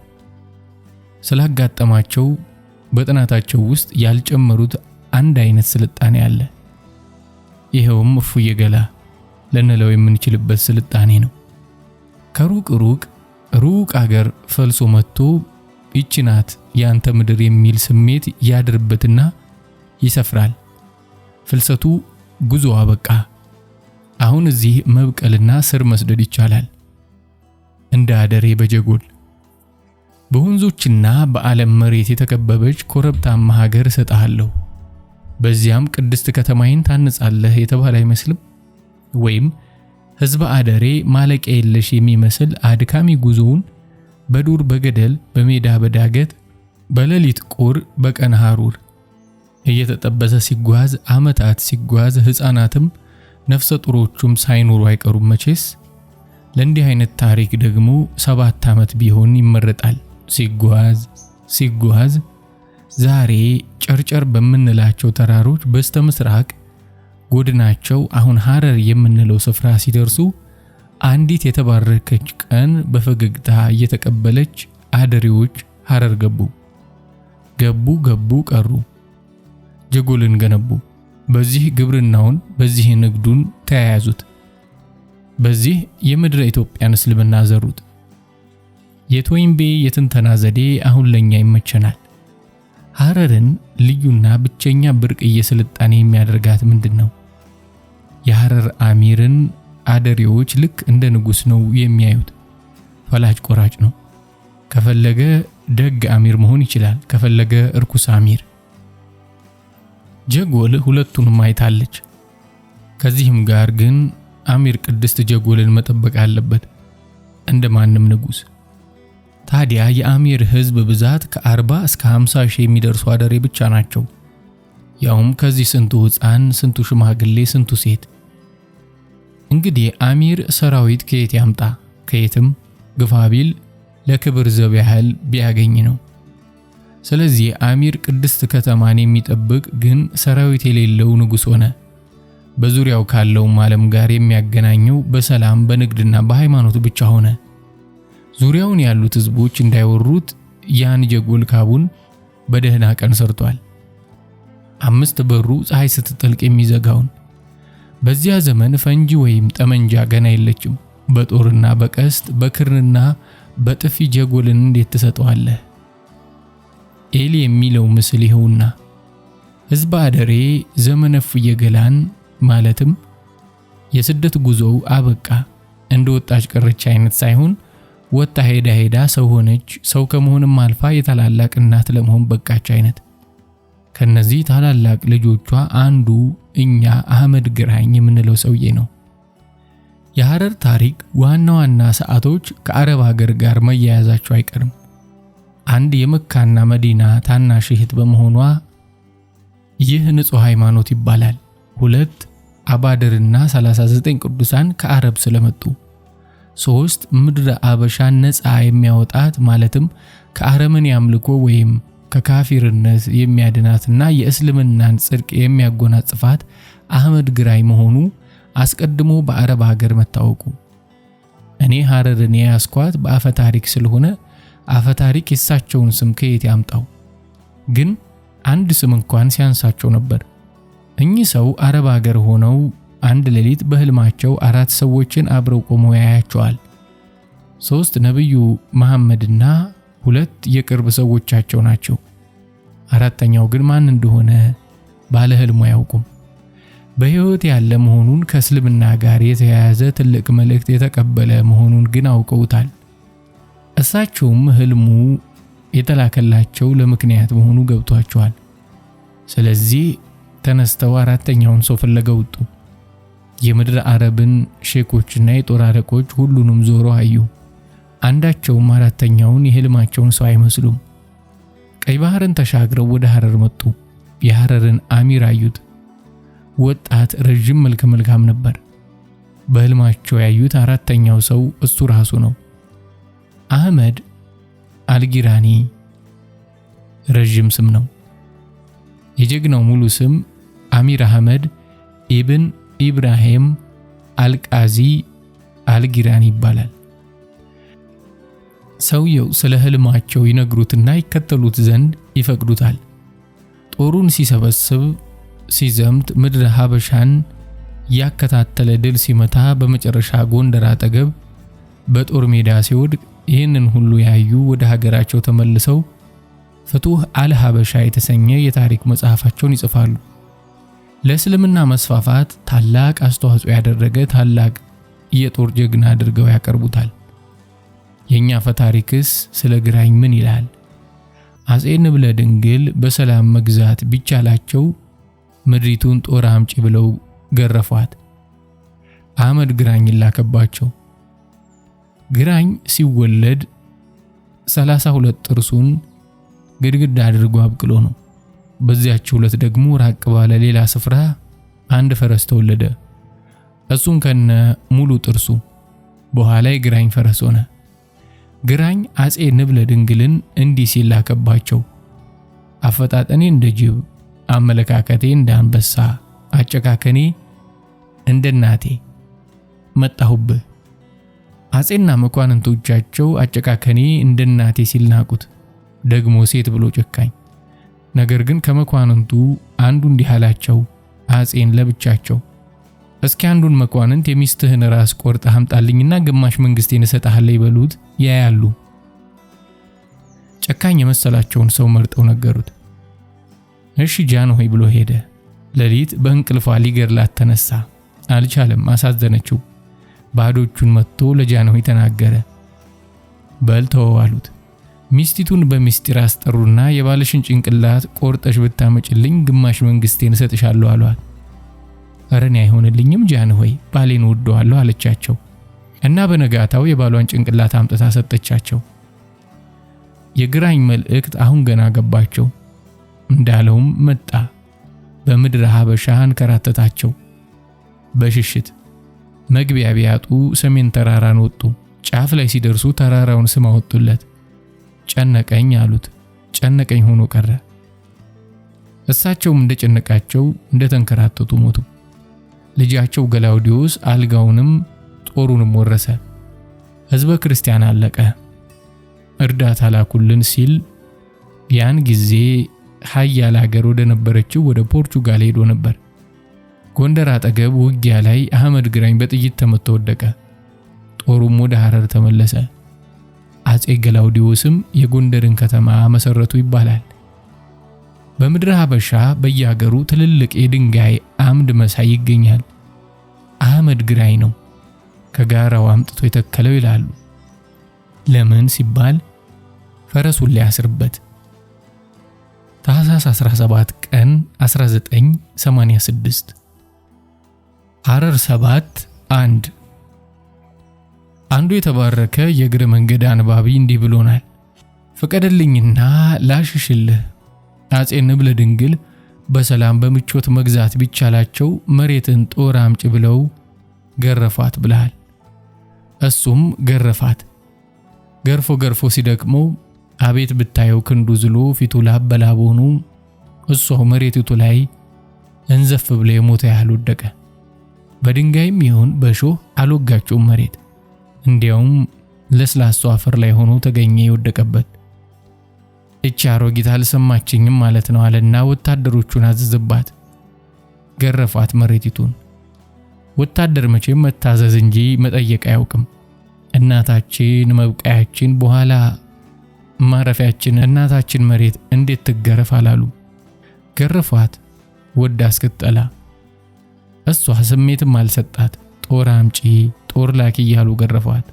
ስላጋጠማቸው በጥናታቸው ውስጥ ያልጨመሩት አንድ አይነት ስልጣኔ አለ። ይሄውም እፉዬ ገላ ለነለው የምንችልበት ስልጣኔ ነው። ከሩቅ አገር ፈልሶ መጥቶ ይህች ናት ያንተ ምድር የሚል ስሜት ያድርበትና ይሰፍራል። ፍልሰቱ ጉዞ አበቃ። አሁን እዚህ መብቀልና ስር መስደድ ይቻላል። እንደ አደሬ በጀጎል በወንዞችና በዓለም መሬት የተከበበች ኮረብታማ ሀገር እሰጥሃለሁ፣ በዚያም ቅድስት ከተማይን ታንጻለህ የተባለ አይመስልም? ወይም ሕዝበ አደሬ ማለቂያ የለሽ የሚመስል አድካሚ ጉዞውን በዱር በገደል በሜዳ በዳገት በሌሊት ቁር በቀን ሐሩር እየተጠበሰ ሲጓዝ ዓመታት ሲጓዝ ሕፃናትም ነፍሰ ጡሮቹም ሳይኖሩ አይቀሩም መቼስ። ለእንዲህ አይነት ታሪክ ደግሞ 7 ዓመት ቢሆን ይመረጣል። ሲጓዝ ዛሬ ጨርጨር በምንላቸው ተራሮች በስተምስራቅ ጎድናቸው አሁን ሐረር የምንለው ስፍራ ሲደርሱ አንዲት የተባረከች ቀን በፈገግታ እየተቀበለች አደሬዎች ሐረር ገቡ ቀሩ። ጀጎልን ገነቡ። በዚህ ግብርናውን በዚህ ንግዱን ተያያዙት። በዚህ የምድረ ኢትዮጵያን እስልምና ዘሩት። የቶይንቢ የትንተና ዘዴ አሁን ለኛ ይመቸናል። ሐረርን ልዩና ብቸኛ ብርቅዬ ስልጣኔ የሚያደርጋት ምንድነው? የሐረር አሚርን አደሬዎች ልክ እንደ ንጉስ ነው የሚያዩት። ፈላጭ ቆራጭ ነው። ከፈለገ ደግ አሚር መሆን ይችላል፣ ከፈለገ እርኩስ አሚር። ጀጎል ሁለቱንም አይታለች። ከዚህም ጋር ግን አሚር ቅድስት ጀጎልን መጠበቅ አለበት እንደማንም ንጉስ። ታዲያ የአሚር ሕዝብ ብዛት ከ40 እስከ 50 ሺህ የሚደርሱ አደሬ ብቻ ናቸው። ያውም ከዚህ ስንቱ ሕፃን፣ ስንቱ ሽማግሌ፣ ስንቱ ሴት። እንግዲህ አሚር ሰራዊት ከየት ያምጣ? ከየትም ግፋ ቢል ለክብር ዘብ ያህል ቢያገኝ ነው። ስለዚህ አሚር ቅድስት ከተማን የሚጠብቅ ግን ሰራዊት የሌለው ንጉሥ ሆነ። በዙሪያው ካለውም ዓለም ጋር የሚያገናኘው በሰላም በንግድና በሃይማኖት ብቻ ሆነ። ዙሪያውን ያሉት ሕዝቦች እንዳይወሩት ያን ጀጎል ካቡን በደህና ቀን ሰርቷል። 5 በሩ ፀሐይ ስትጠልቅ የሚዘጋውን። በዚያ ዘመን ፈንጂ ወይም ጠመንጃ ገና የለችም። በጦርና በቀስት በክርንና በጥፊ ጀጎልን እንዴት ትሰጠዋለህ? ኤሊ የሚለው ምስል ይኸውና። ሕዝብ አደሬ ዘመነ እፉየ ገላን ማለትም የስደት ጉዞው አበቃ። እንደ ወጣች ቀረች አይነት ሳይሆን ወጣ ሄዳ ሄዳ ሰው ሆነች። ሰው ከመሆንም አልፋ የታላላቅ እናት ለመሆን በቃች አይነት። ከነዚህ ታላላቅ ልጆቿ አንዱ እኛ አህመድ ግራኝ የምንለው ሰውዬ ነው። የሐረር ታሪክ ዋና ዋና ሰዓቶች ከአረብ ሀገር ጋር መያያዛቸው አይቀርም። አንድ የመካና መዲና ታናሽ እህት በመሆኗ ይህ ንጹሕ ሃይማኖት ይባላል። 2 አባድርና 39 ቅዱሳን ከአረብ ስለመጡ። 3 ምድረ አበሻን ነፃ የሚያወጣት ማለትም ከአረመኔ አምልኮ ወይም ከካፊርነት የሚያድናትና የእስልምናን ጽድቅ የሚያጎናጽፋት አህመድ ግራኝ መሆኑ አስቀድሞ በአረብ ሀገር መታወቁ። እኔ ሐረርን ያስኳት በአፈ ታሪክ ስለሆነ አፈ ታሪክ የሳቸውን ስም ከየት ያምጣው? ግን አንድ ስም እንኳን ሲያንሳቸው ነበር። እኚህ ሰው አረብ ሀገር ሆነው አንድ ሌሊት በህልማቸው 4 ሰዎችን አብረው ቆመው ያያቸዋል። 3 ነብዩ መሐመድና 2 የቅርብ ሰዎቻቸው ናቸው። 4ኛው ግን ማን እንደሆነ ባለ ህልሙ አያውቁም። በህይወት ያለ መሆኑን ከእስልምና ጋር የተያያዘ ትልቅ መልእክት የተቀበለ መሆኑን ግን አውቀውታል። እሳቸውም ህልሙ የተላከላቸው ለምክንያት መሆኑ ገብቷቸዋል። ስለዚህ ተነስተው 4ኛውን ሰው ፍለገው ወጡ። የምድር አረብን ሼኮችና የጦር አለቆች ሁሉንም ዞሮ አዩ። አንዳቸውም 4ኛውን የህልማቸውን ሰው አይመስሉም። ቀይ ባህርን ተሻግረው ወደ ሐረር መጡ። የሐረርን አሚር አዩት። ወጣት ረጅም መልከ መልካም ነበር። በህልማቸው ያዩት 4ኛው ሰው እሱ ራሱ ነው። አህመድ አልጊራኒ ረጅም ስም ነው። የጀግናው ሙሉ ስም አሚር አህመድ ኢብን ኢብራሂም አልቃዚ አልጊራኒ ይባላል። ሰውየው ስለ ህልማቸው ይነግሩትና ይከተሉት ዘንድ ይፈቅዱታል። ጦሩን ሲሰበስብ ሲዘምት ምድረ ሀበሻን ያከታተለ ድል ሲመታ በመጨረሻ ጎንደር አጠገብ በጦር ሜዳ ሲወድቅ ይህንን ሁሉ ያዩ ወደ ሀገራቸው ተመልሰው ፍቱህ አልሀበሻ የተሰኘ የታሪክ መጽሐፋቸውን ይጽፋሉ። ለእስልምና መስፋፋት ታላቅ አስተዋጽኦ ያደረገ ታላቅ የጦር ጀግና አድርገው ያቀርቡታል። የኛ ፈታሪክስ ስለ ግራኝ ምን ይላል? አጼ ንብለ ድንግል በሰላም መግዛት ቢቻላቸው ምድሪቱን ጦር አምጪ ብለው ገረፏት። አህመድ ግራኝ ላከባቸው። ግራኝ ሲወለድ 32 ጥርሱን ግድግዳ አድርጎ አብቅሎ ነው። በዚያች ሁለት ደግሞ ራቅ ባለ ሌላ ስፍራ አንድ ፈረስ ተወለደ። እሱም ከነ ሙሉ ጥርሱ። በኋላ የግራኝ ፈረስ ሆነ። ግራኝ አጼ ንብለ ድንግልን እንዲህ ሲል ላከባቸው። አፈጣጠኔ እንደ ጅብ፣ አመለካከቴ እንደ አንበሳ፣ አጨካከኔ እንደ እናቴ መጣሁብህ። አጼና መኳንንቶቻቸው አጨካከኔ እንደ እናቴ ሲል ናቁት። ደግሞ ሴት ብሎ ጨካኝ። ነገር ግን ከመኳንንቱ አንዱ እንዲህ አላቸው አጼን ለብቻቸው፣ እስኪ አንዱን መኳንንት የሚስትህን ራስ ቆርጠህ አምጣልኝና ግማሽ መንግስቴን እሰጥሃለሁ ይበሉት። ያያሉ። ጨካኝ የመሰላቸውን ሰው መርጠው ነገሩት። እሺ ጃንሆይ ብሎ ሄደ። ሌሊት በእንቅልፏ ሊገርላት ተነሳ። አልቻለም። አሳዘነችው። ባዶቹን መጥቶ ለጃንሆይ ተናገረ። በልተው አሉት። ሚስቲቱን በሚስጢር አስጠሩና የባለሽን ጭንቅላት ቆርጠሽ ብታመጭልኝ ግማሽ መንግስቴን እሰጥሻለሁ አሏት። አረኔ አይሆንልኝም ጃንሆይ፣ ባሌን ወደዋለሁ አለቻቸው እና በነጋታው የባሏን ጭንቅላት አምጥታ ሰጠቻቸው። የግራኝ መልእክት አሁን ገና ገባቸው። እንዳለውም መጣ። በምድረ ሀበሻ አንከራተታቸው። በሽሽት መግቢያ ቢያጡ ሰሜን ተራራን ወጡ። ጫፍ ላይ ሲደርሱ ተራራውን ስም አወጡለት። ጨነቀኝ አሉት። ጨነቀኝ ሆኖ ቀረ። እሳቸውም እንደጨነቃቸው እንደተንከራተቱ ሞቱ። ልጃቸው ገላውዲዮስ አልጋውንም ጦሩንም ወረሰ። ሕዝበ ክርስቲያን አለቀ። እርዳታ ላኩልን ሲል ያን ጊዜ ኃያል ሀገር ወደ ነበረችው ወደ ፖርቹጋል ሄዶ ነበር። ጎንደር አጠገብ ውጊያ ላይ አህመድ ግራኝ በጥይት ተመቶ ወደቀ። ጦሩም ወደ ሐረር ተመለሰ። አጼ ገላውዲዮስም የጎንደርን ከተማ መሰረቱ ይባላል። በምድረ ሀበሻ በየሀገሩ ትልልቅ የድንጋይ አምድ መሳይ ይገኛል። አህመድ ግራኝ ነው ከጋራው አምጥቶ የተከለው ይላሉ። ለምን ሲባል ፈረሱን ሊያስርበት። ታኅሳስ 17 ቀን 1986 ሐረር 7 1 አንዱ የተባረከ የእግረ መንገድ አንባቢ እንዲህ ብሎናል። ፍቀድልኝና ላሽሽልህ። አጼ ንብለ ድንግል በሰላም በምቾት መግዛት ቢቻላቸው መሬትን ጦር አምጪ ብለው ገረፋት ብለሃል። እሱም ገረፋት። ገርፎ ሲደክመው አቤት ብታየው ክንዱ ዝሎ ፊቱ ላብ በላብ ሆኖ እሷው መሬቲቱ ላይ እንዘፍ ብሎ የሞተ ያህል ወደቀ። በድንጋይም ይሁን በሾህ አልወጋቸውም መሬት። እንዲያውም ለስላሳው አፈር ላይ ሆኖ ተገኘ የወደቀበት። እቺ አሮጊት አልሰማችኝም ማለት ነው አለና ወታደሮቹን አዘዘባት። ገረፋት መሬቲቱን። ወታደር መቼም መታዘዝ እንጂ መጠየቅ አያውቅም። እናታችን መብቃያችን በኋላ ማረፊያችን እናታችን መሬት እንዴት ትገረፍ አላሉ። ገረፏት ወዳ እስክትጠላ። እሷ ስሜትም አልሰጣት። ጦር አምጪ ጦር ላኪ እያሉ ገረፏት።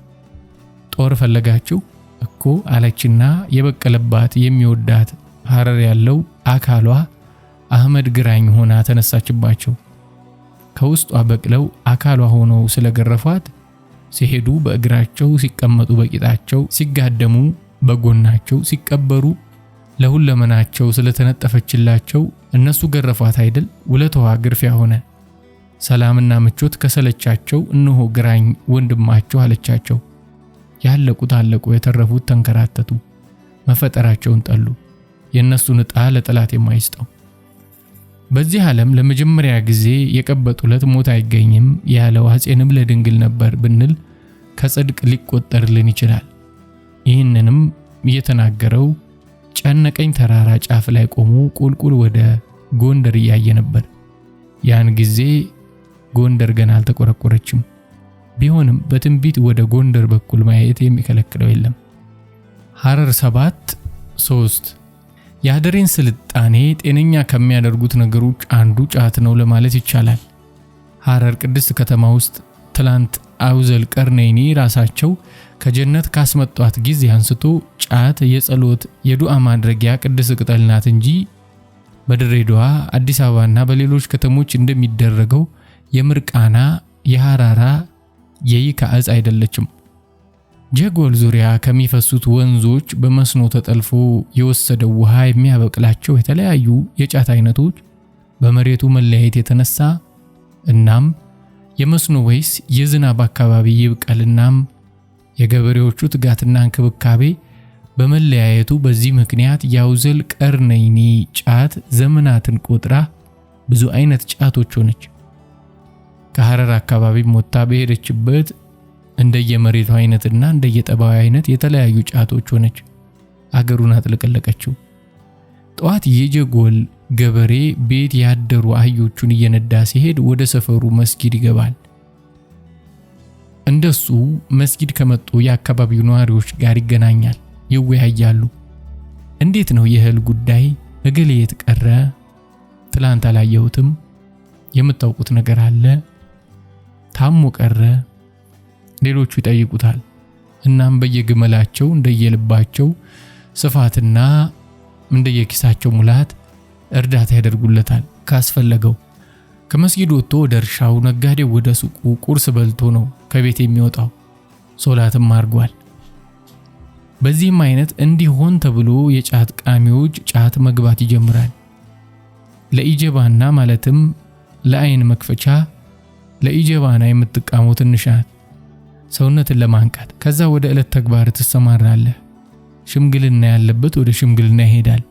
ጦር ፈለጋችሁ እኮ አለችና የበቀለባት የሚወዳት ሐረር ያለው አካሏ አህመድ ግራኝ ሆና ተነሳችባቸው። ከውስጧ በቅለው አካሏ ሆነው ስለገረፏት ሲሄዱ በእግራቸው፣ ሲቀመጡ በቂጣቸው፣ ሲጋደሙ በጎናቸው፣ ሲቀበሩ ለሁለመናቸው ስለተነጠፈችላቸው እነሱ ገረፏት አይደል? ውለታዋ ግርፊያ ሆነ። ሰላምና ምቾት ከሰለቻቸው እነሆ ግራኝ ወንድማቸው አለቻቸው። ያለቁት አለቁ፣ የተረፉት ተንከራተቱ። መፈጠራቸውን ጠሉ። የነሱን ዕጣ ለጠላት የማይስጠው። በዚህ ዓለም ለመጀመሪያ ጊዜ የቀበጡለት ሞት አይገኝም ያለው አጼ ንብለ ድንግል ነበር ብንል ከጽድቅ ሊቆጠርልን ይችላል። ይህንንም የተናገረው ጨነቀኝ ተራራ ጫፍ ላይ ቆሞ ቁልቁል ወደ ጎንደር እያየ ነበር። ያን ጊዜ ጎንደር ገና አልተቆረቆረችም። ቢሆንም በትንቢት ወደ ጎንደር በኩል ማየት የሚከለክለው የለም። ሐረር 7 3 የሀገሬን ስልጣኔ ጤነኛ ከሚያደርጉት ነገሮች አንዱ ጫት ነው ለማለት ይቻላል። ሐረር ቅድስት ከተማ ውስጥ ትላንት አውዘል ቀርነይኒ ራሳቸው ከጀነት ካስመጧት ጊዜ አንስቶ ጫት የጸሎት የዱዓ ማድረጊያ ቅድስት ቅጠል ናት እንጂ በድሬዳዋ አዲስ አበባና በሌሎች ከተሞች እንደሚደረገው የምርቃና የሐራራ የይካዕጽ አይደለችም። ጀጎል ዙሪያ ከሚፈሱት ወንዞች በመስኖ ተጠልፎ የወሰደው ውሃ የሚያበቅላቸው የተለያዩ የጫት አይነቶች በመሬቱ መለያየት የተነሳ እናም የመስኖ ወይስ የዝናብ አካባቢ ይብቀልናም የገበሬዎቹ ትጋትና እንክብካቤ በመለያየቱ በዚህ ምክንያት ያውዘል ቀርነይኒ ጫት ዘመናትን ቆጥራ ብዙ አይነት ጫቶች ሆነች። ከሐረር አካባቢ ሞታ በሄደችበት እንደየመሬቱ አይነትና እንደየጠባዩ አይነት የተለያዩ ጫቶች ሆነች። አገሩን አጥለቀለቀችው። ጧት የጀጎል ገበሬ ቤት ያደሩ አህዮቹን እየነዳ ሲሄድ ወደ ሰፈሩ መስጊድ ይገባል። እንደሱ መስጊድ ከመጡ የአካባቢው ነዋሪዎች ጋር ይገናኛል፣ ይወያያሉ። እንዴት ነው የእህል ጉዳይ? እገሌ የት ቀረ? ትላንት አላየሁትም። የምታውቁት ነገር አለ? ታሞ ቀረ? ሌሎቹ ይጠይቁታል። እናም በየግመላቸው እንደየልባቸው ስፋትና እንደየኪሳቸው ሙላት እርዳታ ያደርጉለታል። ካስፈለገው ከመስጊድ ወጥቶ ወደ እርሻው፣ ነጋዴው ወደ ሱቁ ቁርስ በልቶ ነው ከቤት የሚወጣው። ሶላትም አድርጓል። በዚህም አይነት እንዲሆን ተብሎ የጫት ቃሚዎች ጫት መግባት ይጀምራል። ለኢጀባና ማለትም ለአይን መክፈቻ ለኢጀባና የምትቃመው ትንሽ ናት፣ ሰውነትን ለማንቃት። ከዛ ወደ ዕለት ተግባር ትሰማራለህ። ሽምግልና ያለበት ወደ ሽምግልና ይሄዳል።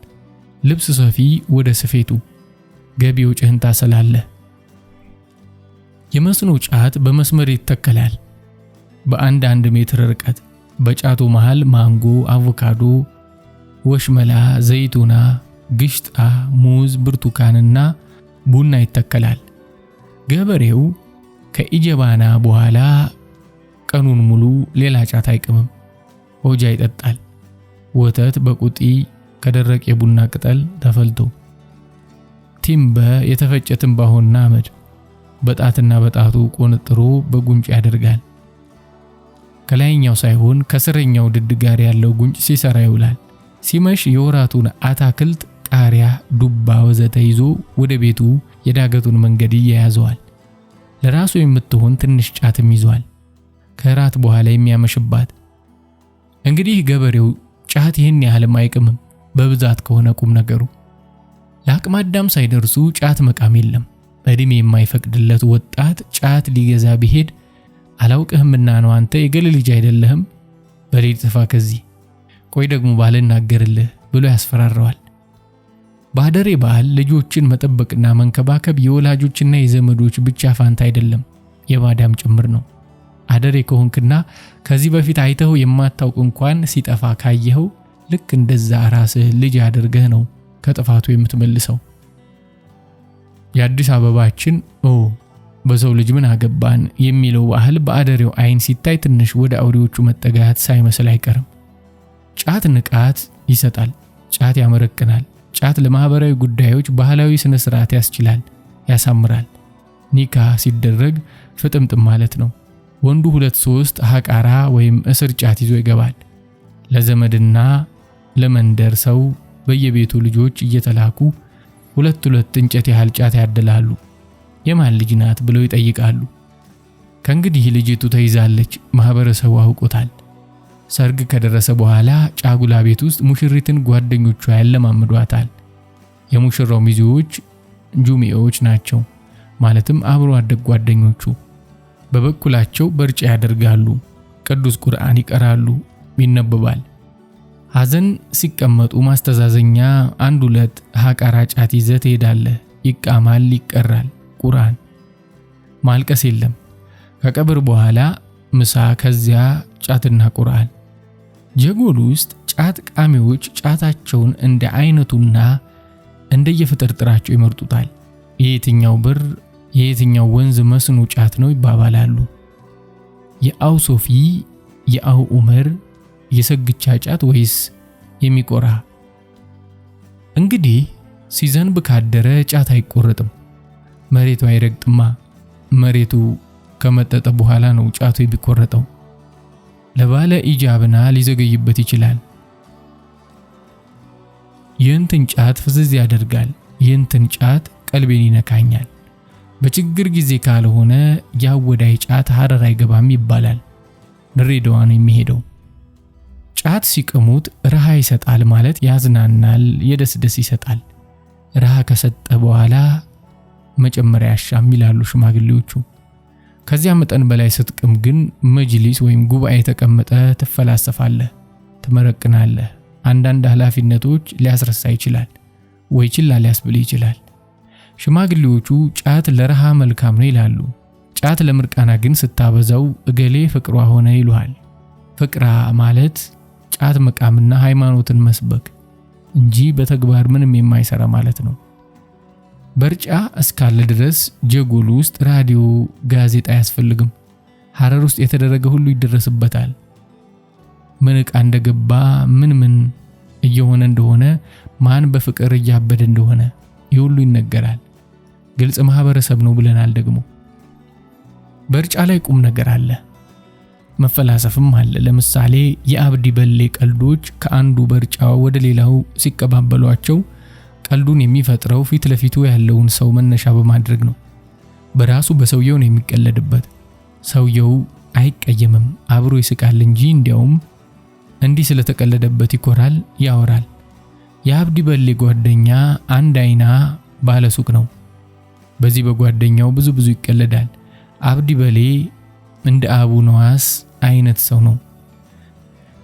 ልብስ ሰፊ ወደ ስፌቱ፣ ገቢ ወጭህን ታሰላለህ። የመስኖ ጫት በመስመር ይተከላል። በአንድ ሜትር ርቀት በጫቱ መሃል ማንጎ፣ አቮካዶ፣ ወሽመላ፣ ዘይቱና፣ ግሽጣ፣ ሙዝ፣ ብርቱካንና ቡና ይተከላል። ገበሬው ከኢጀባና በኋላ ቀኑን ሙሉ ሌላ ጫት አይቅምም። ሆጃ ይጠጣል። ወተት በቁጢ ከደረቅ የቡና ቅጠል ተፈልቶ፣ ቲምበ የተፈጨ ትንባሆና አመድ በጣትና በጣቱ ቆንጥሮ በጉንጭ ያደርጋል። ከላይኛው ሳይሆን ከስረኛው ድድ ጋር ያለው ጉንጭ ሲሰራ ይውላል። ሲመሽ የወራቱን አታክልት፣ ቃሪያ፣ ዱባ ወዘተ ይዞ ወደ ቤቱ የዳገቱን መንገድ ይያያዘዋል። ለራሱ የምትሆን ትንሽ ጫትም ይዟል፣ ከራት በኋላ የሚያመሽባት። እንግዲህ ገበሬው ጫት ይህን ያህልም አይቅምም። በብዛት ከሆነ ቁም ነገሩ ለአቅመ አዳም ሳይደርሱ ጫት መቃም የለም። በእድሜ የማይፈቅድለት ወጣት ጫት ሊገዛ ቢሄድ አላውቅህምና ነው አንተ የገሌ ልጅ አይደለህም፣ በሌል ጥፋ ከዚህ፣ ቆይ ደግሞ ባልናገርልህ ብሎ ያስፈራረዋል። በአደሬ በዓል ልጆችን መጠበቅና መንከባከብ የወላጆችና የዘመዶች ብቻ ፋንታ አይደለም፣ የባዳም ጭምር ነው። አደሬ ከሆንክና ከዚህ በፊት አይተው የማታውቅ እንኳን ሲጠፋ ካየኸው ልክ እንደዛ ራስህ ልጅ አድርገህ ነው ከጥፋቱ የምትመልሰው። የአዲስ አበባችን በሰው ልጅ ምን አገባን የሚለው ባህል በአደሬው አይን ሲታይ ትንሽ ወደ አውሬዎቹ መጠጋት ሳይመስል አይቀርም። ጫት ንቃት ይሰጣል። ጫት ያመረቅናል። ጫት ለማህበራዊ ጉዳዮች ባህላዊ ስነ ስርዓት ያስችላል፣ ያሳምራል። ኒካ ሲደረግ ፍጥምጥም ማለት ነው። ወንዱ 2-3 ሐቃራ ወይም እስር ጫት ይዞ ይገባል። ለዘመድና ለመንደር ሰው በየቤቱ ልጆች እየተላኩ 2 እንጨት ያህል ጫት ያደላሉ። የማን ልጅ ናት ብለው ይጠይቃሉ። ከእንግዲህ ልጅቱ ተይዛለች፣ ማህበረሰቡ አውቆታል። ሰርግ ከደረሰ በኋላ ጫጉላ ቤት ውስጥ ሙሽሪትን ጓደኞቿ ያለማምዷታል። የሙሽራው ሚዜዎች ጁሚዎች ናቸው፣ ማለትም አብሮ አደግ ጓደኞቹ። በበኩላቸው በርጫ ያደርጋሉ፣ ቅዱስ ቁርአን ይቀራሉ፣ ይነበባል። ሐዘን ሲቀመጡ ማስተዛዘኛ 1-2 ሐቃራ ጫት ይዘህ ትሄዳለህ። ይቃማል፣ ይቀራል ቁርአን። ማልቀስ የለም። ከቀብር በኋላ ምሳ፣ ከዚያ ጫትና ቁርአን። ጀጎል ውስጥ ጫት ቃሚዎች ጫታቸውን እንደ አይነቱና እንደየፍጥርጥራቸው ይመርጡታል። የየትኛው ብር የየትኛው ወንዝ መስኖ ጫት ነው ይባባላሉ። የአው ሶፊ፣ የአው ዑመር፣ የሰግቻ ጫት ወይስ የሚቆራ? እንግዲህ ሲዘንብ ካደረ ጫት አይቆረጥም፣ መሬቱ አይረግጥማ። መሬቱ ከመጠጠ በኋላ ነው ጫቱ የሚቆረጠው። ለባለ ኢጃብና ሊዘገይበት ይችላል። ይህንትን ጫት ፍዝዝ ያደርጋል፣ ይህንትን ጫት ቀልቤን ይነካኛል። በችግር ጊዜ ካልሆነ ያወዳይ ጫት ሐረር አይገባም ይባላል። ድሬዳዋ ነው የሚሄደው። ጫት ሲቀሙት ረሃ ይሰጣል ማለት ያዝናናል፣ የደስደስ ይሰጣል። ረሃ ከሰጠ በኋላ መጨመሪያ ያሻም ይላሉ ሽማግሌዎቹ። ከዚያ መጠን በላይ ስትቅም ግን መጅሊስ ወይም ጉባኤ ተቀመጠ ትፈላሰፋለህ፣ ትመረቅናለህ። አንዳንድ ኃላፊነቶች ሊያስረሳ ይችላል ወይ ችላ ሊያስብል ይችላል። ሽማግሌዎቹ ጫት ለረሃ መልካም ነው ይላሉ። ጫት ለምርቃና ግን ስታበዛው እገሌ ፍቅሯ ሆነ ይሉሃል። ፍቅራ ማለት ጫት መቃምና ሃይማኖትን መስበክ እንጂ በተግባር ምንም የማይሰራ ማለት ነው። በርጫ እስካለ ድረስ ጀጎል ውስጥ ራዲዮ፣ ጋዜጣ አያስፈልግም። ሐረር ውስጥ የተደረገ ሁሉ ይደረስበታል። ምን ዕቃ እንደገባ፣ ምን እየሆነ እንደሆነ፣ ማን በፍቅር እያበደ እንደሆነ ይሁሉ ይነገራል። ግልጽ ማህበረሰብ ነው ብለናል። ደግሞ በርጫ ላይ ቁም ነገር አለ፣ መፈላሰፍም አለ። ለምሳሌ የአብዲ በሌ ቀልዶች ከአንዱ በርጫ ወደ ሌላው ሲቀባበሏቸው ቀልዱን የሚፈጥረው ፊት ለፊቱ ያለውን ሰው መነሻ በማድረግ ነው። በራሱ በሰውየው ነው የሚቀለድበት። ሰውየው አይቀየምም፣ አብሮ ይስቃል እንጂ እንዲያውም እንዲህ ስለተቀለደበት ይኮራል፣ ያወራል። የአብዲ በሌ ጓደኛ አንድ አይና ባለሱቅ ነው። በዚህ በጓደኛው ብዙ ይቀለዳል። አብዲ በሌ እንደ አቡ ነዋስ አይነት ሰው ነው።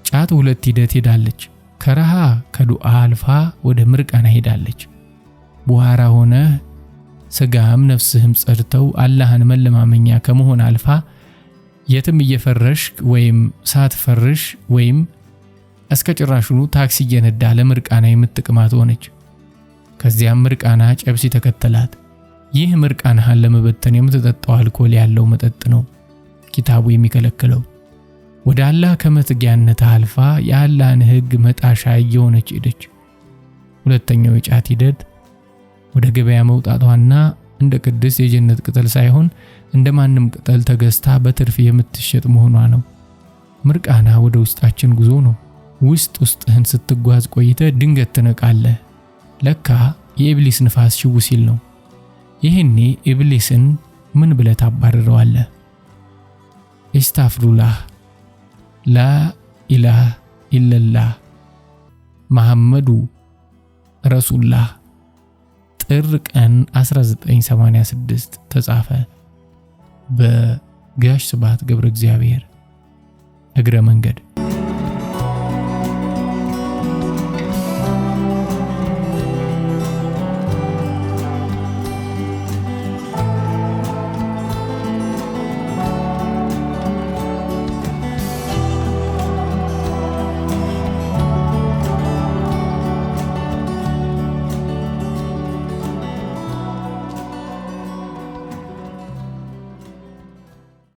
ጫት 2 ሂደት ሄዳለች። ከረሃ ከዱዓ አልፋ ወደ ምርቃና ሄዳለች። ቡሃራ ሆነ ስጋም ነፍስህም ጸድተው አላህን መለማመኛ ከመሆን አልፋ የትም እየፈረሽክ ወይም ሳትፈርሽ ወይም እስከ ጭራሹኑ ታክሲ እየነዳ ለምርቃና የምትቅማት ሆነች። ከዚያም ምርቃና ጨብሲ ተከተላት። ይህ ምርቃናህን ለመበተን የምትጠጣው አልኮል ያለው መጠጥ ነው ኪታቡ የሚከለክለው። ወደ አላህ ከመትጊያነት አልፋ የአላህን ሕግ መጣሻ እየሆነች ሄደች። ሁለተኛው የጫት ሂደት ወደ ገበያ መውጣቷና እንደ ቅድስ የጀነት ቅጠል ሳይሆን እንደማንም ቅጠል ተገዝታ በትርፍ የምትሸጥ መሆኗ ነው። ምርቃና ወደ ውስጣችን ጉዞ ነው። ውስጥህን ስትጓዝ ቆይተ ድንገት ትነቃለህ። ለካ የኢብሊስ ንፋስ ሽው ሲል ነው። ይሄኔ ኢብሊስን ምን ብለህ ታባርረዋለህ? ኢስታፍሩላህ ላ ኢላሃ ኢለላህ መሐመዱ ረሱላህ ጥር ቀን 1986 ተጻፈ በጋሽ ስብሐት ገብረ እግዚአብሔር እግረ መንገድ